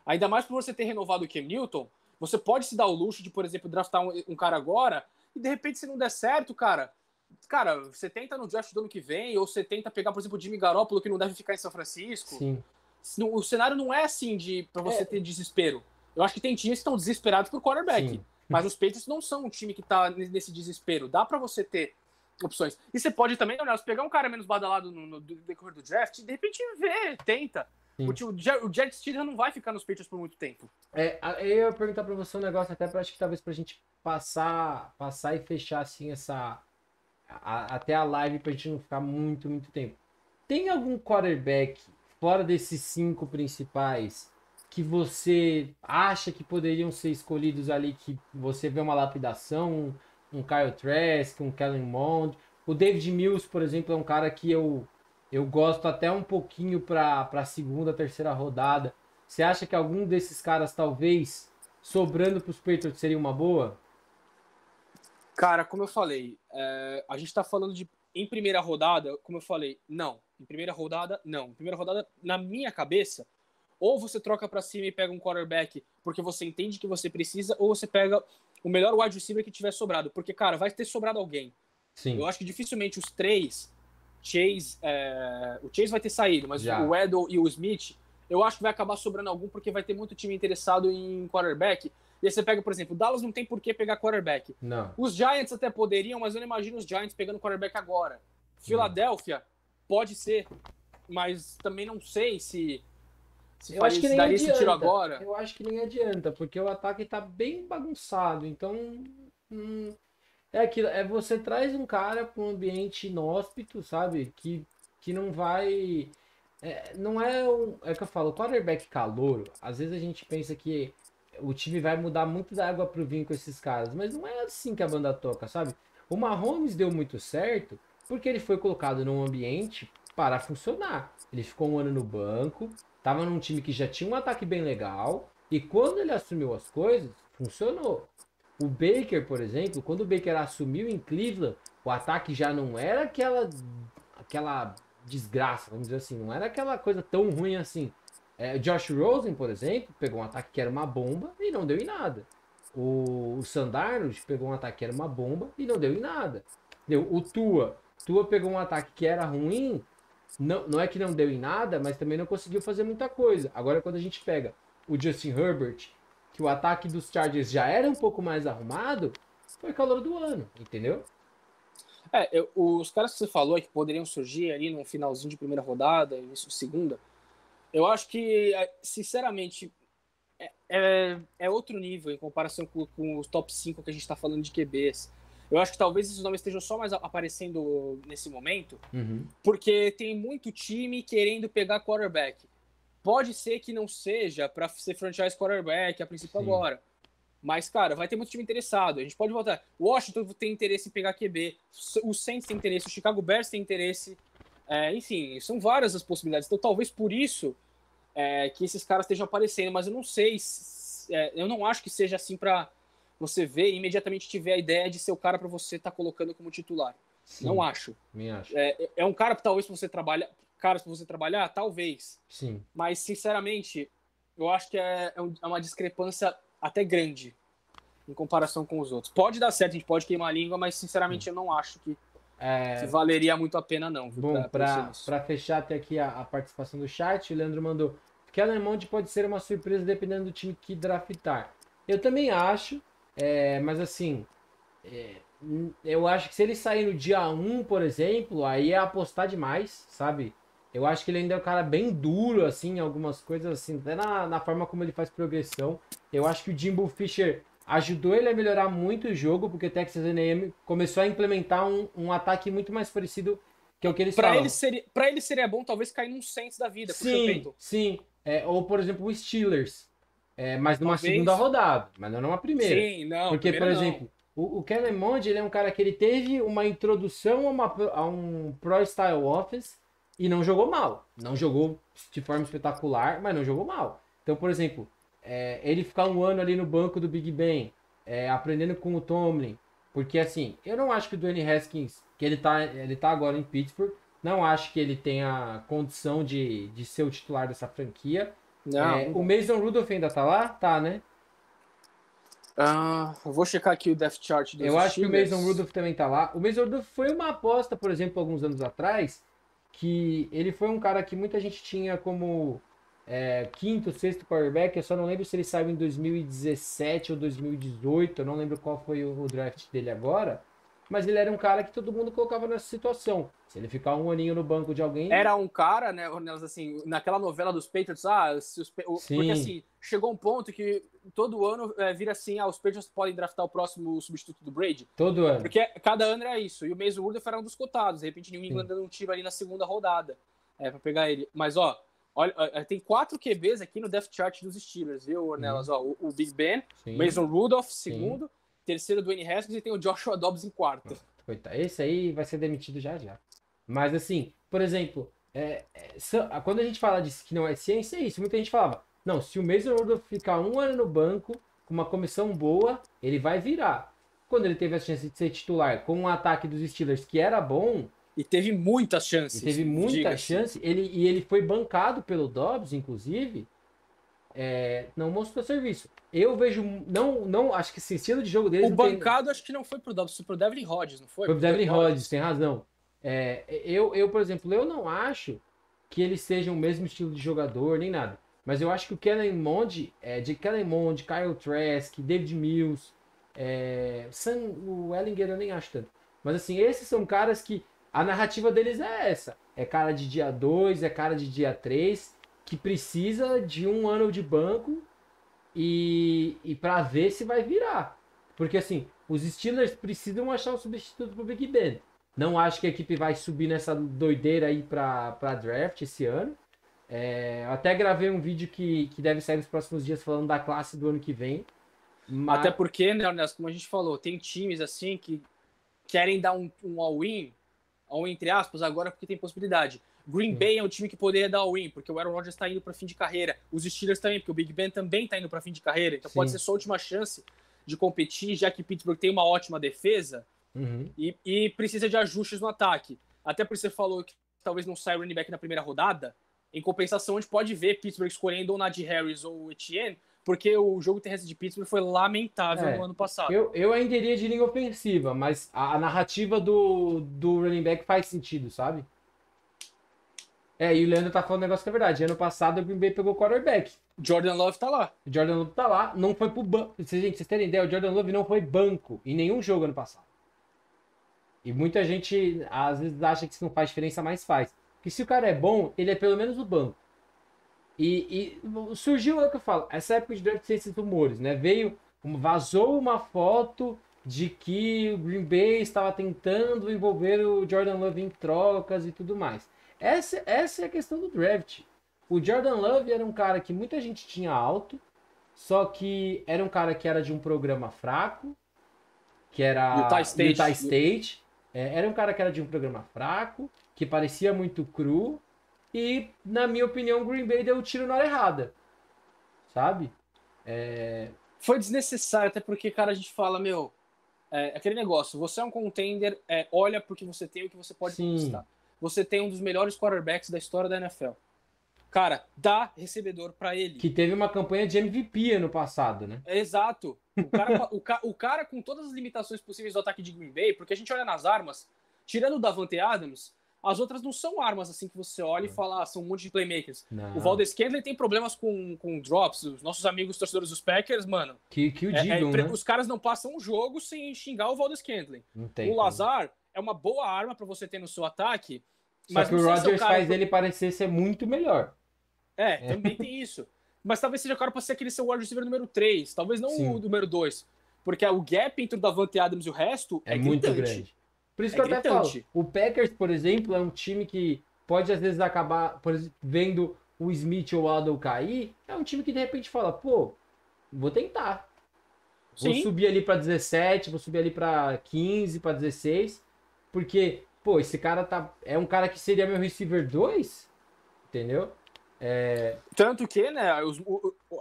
Ainda mais por você ter renovado o Cam Newton, você pode se dar o luxo de, por exemplo, draftar um cara agora e de repente se não der certo, cara, você tenta no draft do ano que vem ou você tenta pegar, por exemplo, o Jimmy Garoppolo que não deve ficar em São Francisco. Sim. O cenário não é assim para você ter desespero. Eu acho que tem times que estão desesperados por quarterback. Sim. Mas os Patriots não são um time que tá nesse desespero. Dá para você ter opções. E você pode também, Nelson, pegar um cara menos badalado no decorrer do draft e de repente tenta. O Jared Stidham não vai ficar nos Patriots por muito tempo. Eu ia perguntar para você um negócio até acho que talvez pra gente passar e fechar assim até a live pra gente não ficar muito tempo. Tem algum quarterback fora desses 5 principais que você acha que poderiam ser escolhidos ali, que você vê uma lapidação, um Kyle Trask, um Kellen Mond? O David Mills, por exemplo, é um cara que eu gosto até um pouquinho para a segunda, terceira rodada. Você acha que algum desses caras, talvez, sobrando para os Patriots, seria uma boa? Cara, como eu falei, a gente tá falando de em primeira rodada, como eu falei, não. Em primeira rodada, não. Em primeira rodada, na minha cabeça, ou você troca para cima e pega um quarterback porque você entende que você precisa, ou você pega o melhor wide receiver que tiver sobrado. Porque, cara, vai ter sobrado alguém. Sim. Eu acho que dificilmente os 3, o Chase vai ter saído, mas Já. o Edel e o Smith, eu acho que vai acabar sobrando algum porque vai ter muito time interessado em quarterback. E aí você pega, por exemplo, o Dallas não tem por que pegar quarterback. Não. Os Giants até poderiam, mas eu não imagino os Giants pegando quarterback agora. Philadelphia pode ser, mas também não sei se eu acho que nem daria adianta. esse tiro agora. Eu acho que nem adianta, porque o ataque tá bem bagunçado. Então, é aquilo. Você traz um cara para um ambiente inóspito, sabe? Que não vai... não é É que eu falo, o quarterback calouro, às vezes a gente pensa que o time vai mudar muito da água pro vinho com esses caras, mas não é assim que a banda toca, sabe? O Mahomes deu muito certo porque ele foi colocado num ambiente para funcionar. Ele ficou um ano no banco, tava num time que já tinha um ataque bem legal, e quando ele assumiu as coisas, funcionou. O Baker, por exemplo, quando o Baker assumiu em Cleveland, o ataque já não era aquela desgraça, vamos dizer assim, não era aquela coisa tão ruim assim. Josh Rosen, por exemplo, pegou um ataque que era uma bomba e não deu em nada. O Sam Darnold pegou um ataque que era uma bomba e não deu em nada. O Tua pegou um ataque que era ruim, não é que não deu em nada, mas também não conseguiu fazer muita coisa. Agora, quando a gente pega o Justin Herbert, que o ataque dos Chargers já era um pouco mais arrumado, foi calor do ano, entendeu? Os caras que você falou que poderiam surgir ali no finalzinho de primeira rodada, início de segunda, eu acho que, sinceramente, é outro nível em comparação com os top 5 que a gente está falando de QBs. Eu acho que talvez esses nomes estejam só mais aparecendo nesse momento, porque tem muito time querendo pegar quarterback. Pode ser que não seja para ser franchise quarterback a princípio agora. Mas, cara, vai ter muito time interessado. A gente pode voltar. O Washington tem interesse em pegar QB. O Saints tem interesse. O Chicago Bears tem interesse. Enfim, são várias as possibilidades. Então, talvez por isso que esses caras estejam aparecendo. Mas eu não sei. Eu não acho que seja assim para você ver e imediatamente tiver a ideia de ser o cara para você estar colocando como titular. Sim, não acho. Me acho. É um cara que talvez para você trabalhar, talvez. Sim. Mas, sinceramente, eu acho que é uma discrepância até grande em comparação com os outros. Pode dar certo, a gente pode queimar a língua, mas sinceramente eu não acho que valeria muito a pena não. Bom, para fechar até aqui a participação do chat, o Leandro mandou: Kellen Mond pode ser uma surpresa dependendo do time que draftar. Eu também acho, mas assim, eu acho que se ele sair no dia 1, por exemplo, aí é apostar demais, sabe? Eu acho que ele ainda é um cara bem duro, assim, algumas coisas, assim, até na forma como ele faz progressão. Eu acho que o Jimbo Fisher ajudou ele a melhorar muito o jogo, porque o Texas A&M começou a implementar um ataque muito mais parecido que é o que eles falam. Pra ele seria bom, talvez, cair num Saints da vida. Sim. Ou, por exemplo, o Steelers. Mas numa segunda rodada, mas não numa primeira. Sim, não. Porque, por exemplo, o Kellen Mond, ele é um cara que ele teve uma introdução a um Pro-Style Offense, e não jogou mal. Não jogou de forma espetacular, mas não jogou mal. Então, por exemplo, ele ficar um ano ali no banco do Big Ben, aprendendo com o Tomlin. Porque, assim, eu não acho que o Dwayne Haskins, que ele tá agora em Pittsburgh, não acho que ele tenha condição de ser o titular dessa franquia. O Mason Rudolph ainda tá lá? Tá, né? Eu vou checar aqui o depth chart dos Eu acho que o Mason Rudolph também tá lá. O Mason Rudolph foi uma aposta, por exemplo, alguns anos atrás, que ele foi um cara que muita gente tinha como quinto, sexto quarterback. Eu só não lembro se ele saiu em 2017 ou 2018. Eu não lembro qual foi o draft dele agora. Mas ele era um cara que todo mundo colocava nessa situação. Se ele ficar um aninho no banco de alguém... Era um cara, né, assim, naquela novela dos Patriots, porque assim, chegou um ponto que todo ano vira assim, os Patriots podem draftar o próximo substituto do Brady. Todo ano. Porque cada ano era isso. E o Mason Rudolph era um dos cotados. De repente, New England dando um tiro ali na segunda rodada pra pegar ele. Mas, olha, tem 4 QBs aqui no depth chart dos Steelers, viu, Ornelas? O Big Ben, Mason Rudolph, segundo, terceiro Dwayne Haskins, e tem o Joshua Dobbs em quarto. Coitado. Esse aí vai ser demitido já. Mas, assim, por exemplo, quando a gente fala disso que não é ciência, é isso. Muita gente falava, não, se o Mason Rudolph ficar um ano no banco, com uma comissão boa, ele vai virar. Quando ele teve a chance de ser titular com um ataque dos Steelers que era bom... E teve muitas chances. Ele foi bancado pelo Dobbs, inclusive... não mostrou serviço. Eu vejo... Não acho que esse estilo de jogo deles... bancado acho que não foi pro Dobbs, foi pro Devlin Hodges, não foi? Foi pro Devlin Hodges, tem razão. Eu, por exemplo, eu não acho que eles sejam o mesmo estilo de jogador, nem nada. Mas eu acho que o Kellen Mond, Kyle Trask, David Mills, o Ellinger eu nem acho tanto. Mas assim, esses são caras que a narrativa deles é essa. É cara de dia 2, é cara de dia 3, que precisa de um ano de banco e para ver se vai virar. Porque assim, os Steelers precisam achar um substituto pro Big Ben. Não acho que a equipe vai subir nessa doideira aí pra draft esse ano. Até gravei um vídeo que deve sair nos próximos dias falando da classe do ano que vem. Mas... Até porque, né, Ernesto, como a gente falou, tem times assim que querem dar um all-in entre aspas, agora porque tem possibilidade. Green Bay é um time que poderia dar all-in, porque o Aaron Rodgers está indo para fim de carreira. Os Steelers também, porque o Big Ben também está indo para fim de carreira. Então pode ser sua última chance de competir, já que Pittsburgh tem uma ótima defesa e precisa de ajustes no ataque. Até por isso você falou que talvez não saia o running back na primeira rodada. Em compensação, a gente pode ver Pittsburgh escolhendo ou Najee Harris ou o Etienne, porque o jogo terrestre de Pittsburgh foi lamentável no ano passado. Eu ainda iria de linha ofensiva, mas a narrativa do running back faz sentido, sabe? E o Leandro tá falando um negócio que é verdade. Ano passado o Green Bay pegou o quarterback. Jordan Love tá lá. O Jordan Love tá lá, não foi pro banco. Gente, vocês terem ideia, o Jordan Love não foi banco em nenhum jogo ano passado. E muita gente às vezes acha que isso não faz diferença, mas faz. Porque se o cara é bom, ele é pelo menos o banco. E surgiu, é o que eu falo, essa época de draft sem esses rumores, né? Vazou uma foto de que o Green Bay estava tentando envolver o Jordan Love em trocas e tudo mais. Essa é a questão do draft. O Jordan Love era um cara que muita gente tinha alto, só que era um cara que era de um programa fraco, que era Utah State. Era um cara que era de um programa fraco, que parecia muito cru, e, na minha opinião, o Green Bay deu o tiro na hora errada. Sabe? Foi desnecessário, até porque, cara, a gente fala, aquele negócio, você é um contender, olha porque você tem o que você pode conquistar. Você tem um dos melhores quarterbacks da história da NFL. Cara, dá recebedor pra ele. Que teve uma campanha de MVP ano passado, né? Exato. O cara com todas as limitações possíveis do ataque de Green Bay, porque a gente olha nas armas, tirando o Davante Adams, as outras não são armas assim que você olha e fala, são um monte de playmakers. Não. O Valdez-Scantling tem problemas com drops. Os nossos amigos torcedores dos Packers, mano... Que o digam, né? Os caras não passam um jogo sem xingar o Valdez-Scantling. O Lazar é uma boa arma pra você ter no seu ataque. Só que o Rodgers faz ele parecer ser muito melhor. Também tem isso. Mas talvez seja o cara pra ser aquele seu wide receiver número 3. Talvez não o número 2. Porque o gap entre o Davante Adams e o resto é muito grande. Por isso que eu até falo, o Packers, por exemplo, é um time que pode às vezes acabar, por exemplo, vendo o Smith ou o Waddle cair, é um time que de repente fala, pô, vou tentar. Vou subir ali pra 17, vou subir ali pra 15, pra 16, porque, pô, esse cara é um cara que seria meu receiver 2, entendeu? Tanto que, né,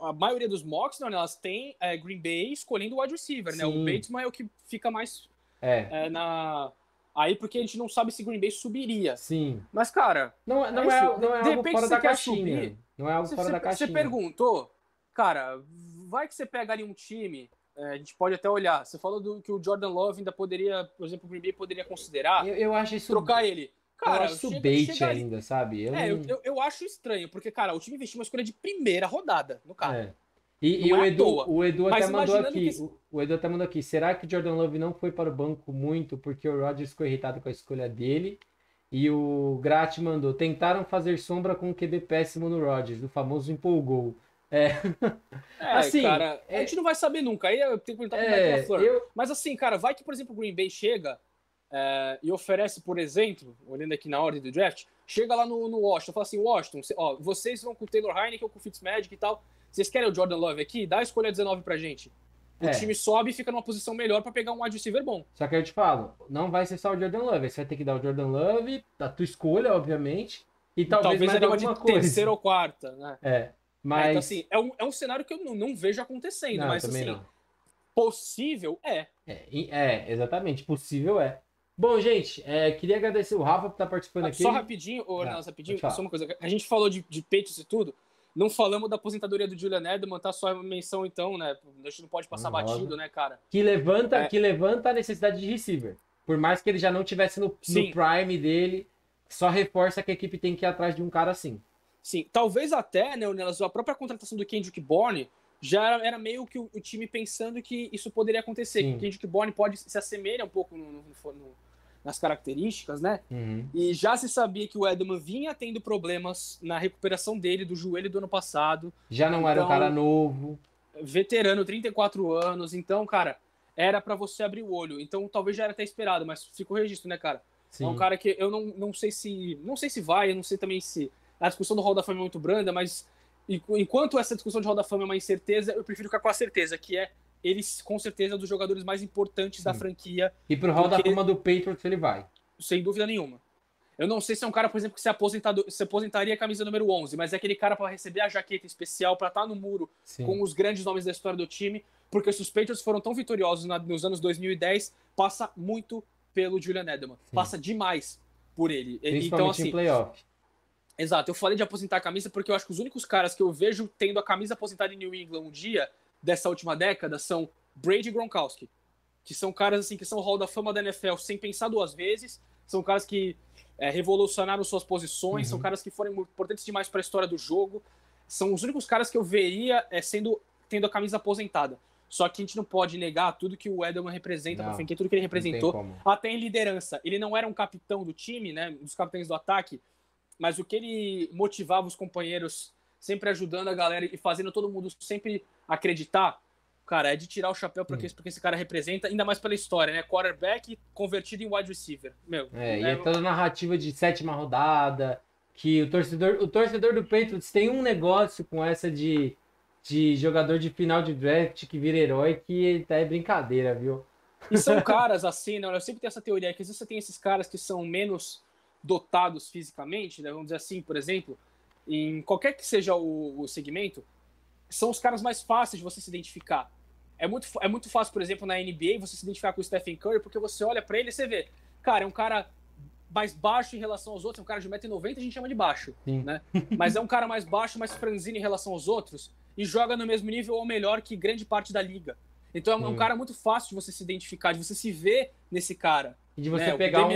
a maioria dos mocks, né, elas têm Green Bay escolhendo o wide receiver, né? O Bateman é o que fica mais aí porque a gente não sabe se Green Bay subiria. Sim. Mas, cara... Não é algo fora da caixinha. Não é algo fora da caixinha. Você perguntou, cara, vai que você pega ali um time... a gente pode até olhar. Você falou que o Jordan Love ainda poderia, por exemplo, o Green Bay poderia considerar eu acho isso, trocar ele. Cara, eu acho isso bait ainda, sabe? Eu acho estranho, porque, cara, o time investiu uma escolha de primeira rodada no cara. E o Edu até mandou aqui. O Edu até mandou aqui. Será que o Jordan Love não foi para o banco muito porque o Rodgers ficou irritado com a escolha dele? E o Grat mandou. Tentaram fazer sombra com um QB péssimo no Rodgers. O famoso empolgou. Assim, cara, a gente não vai saber nunca. Aí eu tenho que perguntar pro Michael LaFleur. Mas assim, cara, vai que, por exemplo, o Green Bay chega e oferece, por exemplo, olhando aqui na ordem do draft, chega lá no Washington, fala assim, Washington, vocês vão com o Taylor Heinicke ou com o Fitzmagic e tal, vocês querem o Jordan Love aqui? Dá a escolha 19 pra gente. O time sobe e fica numa posição melhor pra pegar um wide receiver bom. Só que eu te falo, não vai ser só o Jordan Love, você vai ter que dar o Jordan Love, da tua escolha, obviamente, e talvez mais alguma coisa. Terceira ou quarta, né? Mas... então, assim, é um cenário que eu não vejo acontecendo, mas assim, não. Possível exatamente, possível é. Bom, gente, queria agradecer o Rafa por estar participando aqui. Só rapidinho, só uma coisa. A gente falou de Patriots e tudo, não falamos da aposentadoria do Julian Edelman, tá só uma menção então, né? A gente não pode passar batido, né, cara? Que levanta a necessidade de receiver. Por mais que ele já não tivesse no prime dele, só reforça que a equipe tem que ir atrás de um cara assim. Sim, talvez até, né, a própria contratação do Kendrick Bourne já era meio que o time pensando que isso poderia acontecer. Que o Kendrick Bourne se assemelha um pouco nas características, né? E já se sabia que o Edelman vinha tendo problemas na recuperação dele do joelho do ano passado. Já não era um cara novo. Veterano, 34 anos. Então, cara, era pra você abrir o olho. Então, talvez já era até esperado, mas ficou registro, né, cara? Sim. É um cara que eu não sei se vai, eu não sei também se... A discussão do Hall da Fama é muito branda, mas enquanto essa discussão de Hall da Fama é uma incerteza, eu prefiro ficar com a certeza, que é ele, com certeza, é um dos jogadores mais importantes da franquia. E pro Hall da Fama do Patriots ele vai. Sem dúvida nenhuma. Eu não sei se é um cara, por exemplo, que se aposentaria a camisa número 11, mas é aquele cara para receber a jaqueta especial, para estar no muro Sim. com os grandes nomes da história do time, porque se os Patriots foram tão vitoriosos nos anos 2010, passa muito pelo Julian Edelman. Sim. Passa demais por ele. Principalmente então, assim, em playoff. Exato, eu falei de aposentar a camisa porque eu acho que os únicos caras que eu vejo tendo a camisa aposentada em New England um dia, dessa última década, são Brady e Gronkowski, que são caras assim que são Hall da Fama da NFL sem pensar duas vezes, são caras que revolucionaram suas posições, são caras que foram importantes demais para a história do jogo, são os únicos caras que eu veria tendo a camisa aposentada. Só que a gente não pode negar tudo que o Edelman representa para a franquia, tudo que ele representou, até em liderança. Ele não era um capitão do time, né, dos capitães do ataque, mas o que ele motivava os companheiros, sempre ajudando a galera e fazendo todo mundo sempre acreditar, cara, é de tirar o chapéu porque esse cara representa, ainda mais pela história, né? Quarterback convertido em wide receiver. Meu, e é toda a narrativa de 7ª rodada, que o torcedor do Patriots tem um negócio com essa de jogador de final de draft que vira herói, que é brincadeira, viu? E são caras assim, né? Eu sempre tenho essa teoria, que às vezes você tem esses caras que são menos dotados fisicamente, né? Vamos dizer assim, por exemplo, em qualquer que seja o segmento, são os caras mais fáceis de você se identificar. É muito fácil, por exemplo, na NBA, você se identificar com o Stephen Curry, porque você olha pra ele e você vê, cara, é um cara mais baixo em relação aos outros, é um cara de 1,90m, a gente chama de baixo, né? Mas é um cara mais baixo, mais franzino em relação aos outros, e joga no mesmo nível ou melhor que grande parte da liga. Então é um cara muito fácil de você se identificar, de você se ver nesse cara. E de você pegar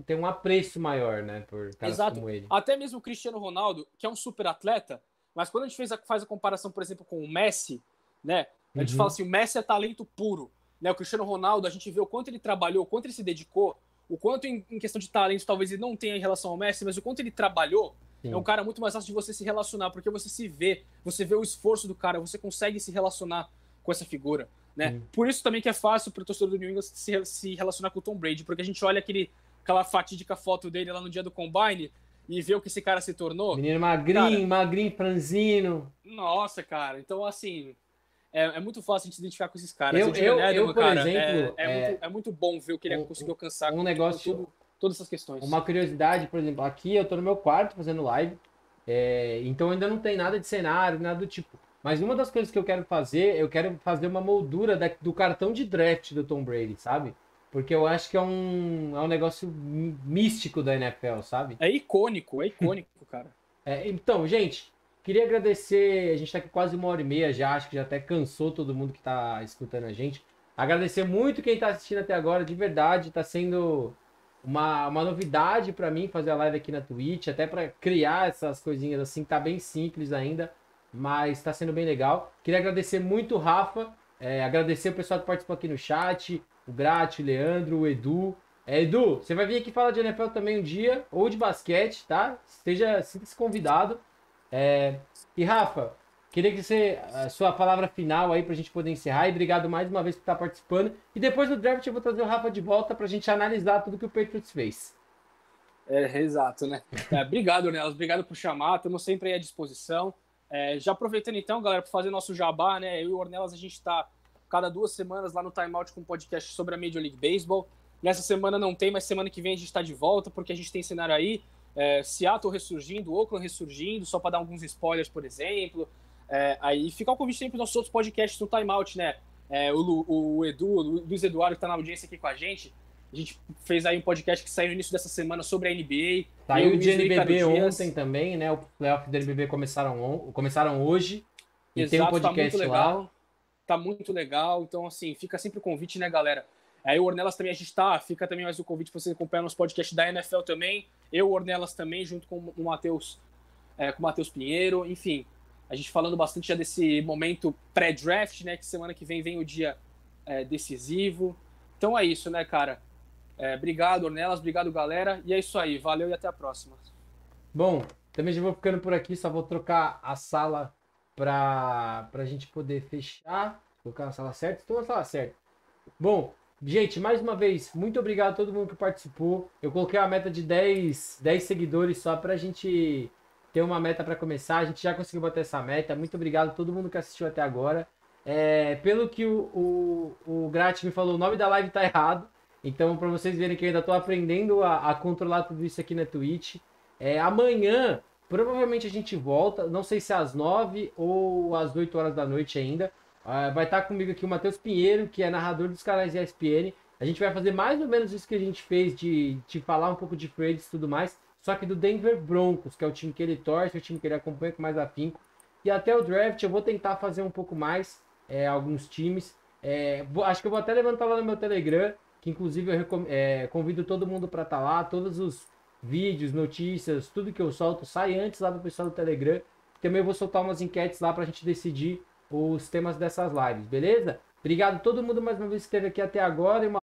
ter um apreço maior, né, por caras como ele. Até mesmo o Cristiano Ronaldo, que é um super atleta, mas quando a gente faz a comparação, por exemplo, com o Messi, né, a gente fala assim, o Messi é talento puro, né, o Cristiano Ronaldo, a gente vê o quanto ele trabalhou, o quanto ele se dedicou, o quanto em questão de talento talvez ele não tenha em relação ao Messi, mas o quanto ele trabalhou. Sim. É um cara muito mais fácil de você se relacionar, porque você vê o esforço do cara, você consegue se relacionar com essa figura, né? Por isso também que é fácil para o torcedor do New England se relacionar com o Tom Brady, porque a gente olha aquela fatídica foto dele lá no dia do Combine e vê o que esse cara se tornou. Menino magrinho, franzino. Nossa, cara. Então, assim, é muito fácil a gente se identificar com esses caras. Eu por exemplo... É muito bom ver o que ele conseguiu alcançar com todas essas questões. Uma curiosidade, por exemplo, aqui eu tô no meu quarto fazendo live, então ainda não tem nada de cenário, nada do tipo. Mas uma das coisas que eu quero fazer uma moldura do cartão de draft do Tom Brady, sabe? Porque eu acho que é um negócio místico da NFL, sabe? É icônico, cara. Então, gente, queria agradecer, a gente tá aqui quase 1h30 já, acho que já até cansou todo mundo que tá escutando a gente. Agradecer muito quem tá assistindo até agora, de verdade, tá sendo uma novidade pra mim fazer a live aqui na Twitch, até pra criar essas coisinhas assim, tá bem simples ainda, mas tá sendo bem legal. Queria agradecer muito o Rafa, agradecer o pessoal que participou aqui no chat, o Grat, o Leandro, o Edu. Edu, você vai vir aqui falar de NFL também um dia, ou de basquete, tá? Sinta-se convidado. E Rafa, queria que a sua palavra final aí pra gente poder encerrar, e obrigado mais uma vez por estar participando. E depois do draft eu vou trazer o Rafa de volta pra gente analisar tudo que o Patriots fez. Exato, né? Obrigado, Ornelas, obrigado por chamar, estamos sempre aí à disposição. Já aproveitando então, galera, para fazer nosso jabá, né? Eu e o Ornelas, a gente está cada 2 semanas lá no Time Out com um podcast sobre a Major League Baseball. Nessa semana não tem, mas semana que vem a gente está de volta, porque a gente tem cenário aí, Seattle ressurgindo, Oakland ressurgindo, só para dar alguns spoilers, por exemplo. Aí fica o convite sempre para os nossos outros podcasts no Time Out, né? O Edu, o Luiz Eduardo, que está na audiência aqui com a gente fez aí um podcast que saiu no início dessa semana sobre a NBA. Saiu de NBB ontem também, né? O playoff da NBB começaram hoje. E tem um podcast lá. Tá muito legal. Então, assim, fica sempre o convite, né, galera? Aí o Ornelas também, fica também mais o convite para vocês acompanhar nosso podcast da NFL também. Eu, o Ornelas também, junto com o Matheus Pinheiro. Enfim, a gente falando bastante já desse momento pré-draft, né? Que semana que vem o dia decisivo. Então é isso, né, cara? Obrigado, Ornelas. Obrigado, galera. E é isso aí. Valeu e até a próxima. Bom, também já vou ficando por aqui. Só vou trocar a sala pra gente poder fechar. Colocar na sala certa. Estou na sala certa. Bom, gente, mais uma vez, muito obrigado a todo mundo que participou. Eu coloquei a meta de 10 seguidores só pra gente ter uma meta pra começar. A gente já conseguiu bater essa meta. Muito obrigado a todo mundo que assistiu até agora. Pelo que o Grat me falou, o nome da live tá errado. Então, para vocês verem que eu ainda estou aprendendo a controlar tudo isso aqui na Twitch. Amanhã, provavelmente a gente volta, não sei se às 9 ou às 8 horas da noite ainda. Vai estar comigo aqui o Matheus Pinheiro, que é narrador dos canais ESPN. A gente vai fazer mais ou menos isso que a gente fez de falar um pouco de trades e tudo mais, só que do Denver Broncos, que é o time que ele torce, o time que ele acompanha com mais afinco. E até o draft eu vou tentar fazer um pouco mais, alguns times. Acho que eu vou até levantar lá no meu Telegram, que inclusive eu convido todo mundo para estar lá. Todos os vídeos, notícias, tudo que eu solto sai antes lá do pessoal do Telegram. Também eu vou soltar umas enquetes lá para a gente decidir os temas dessas lives, beleza? Obrigado a todo mundo mais uma vez que esteve aqui até agora e uma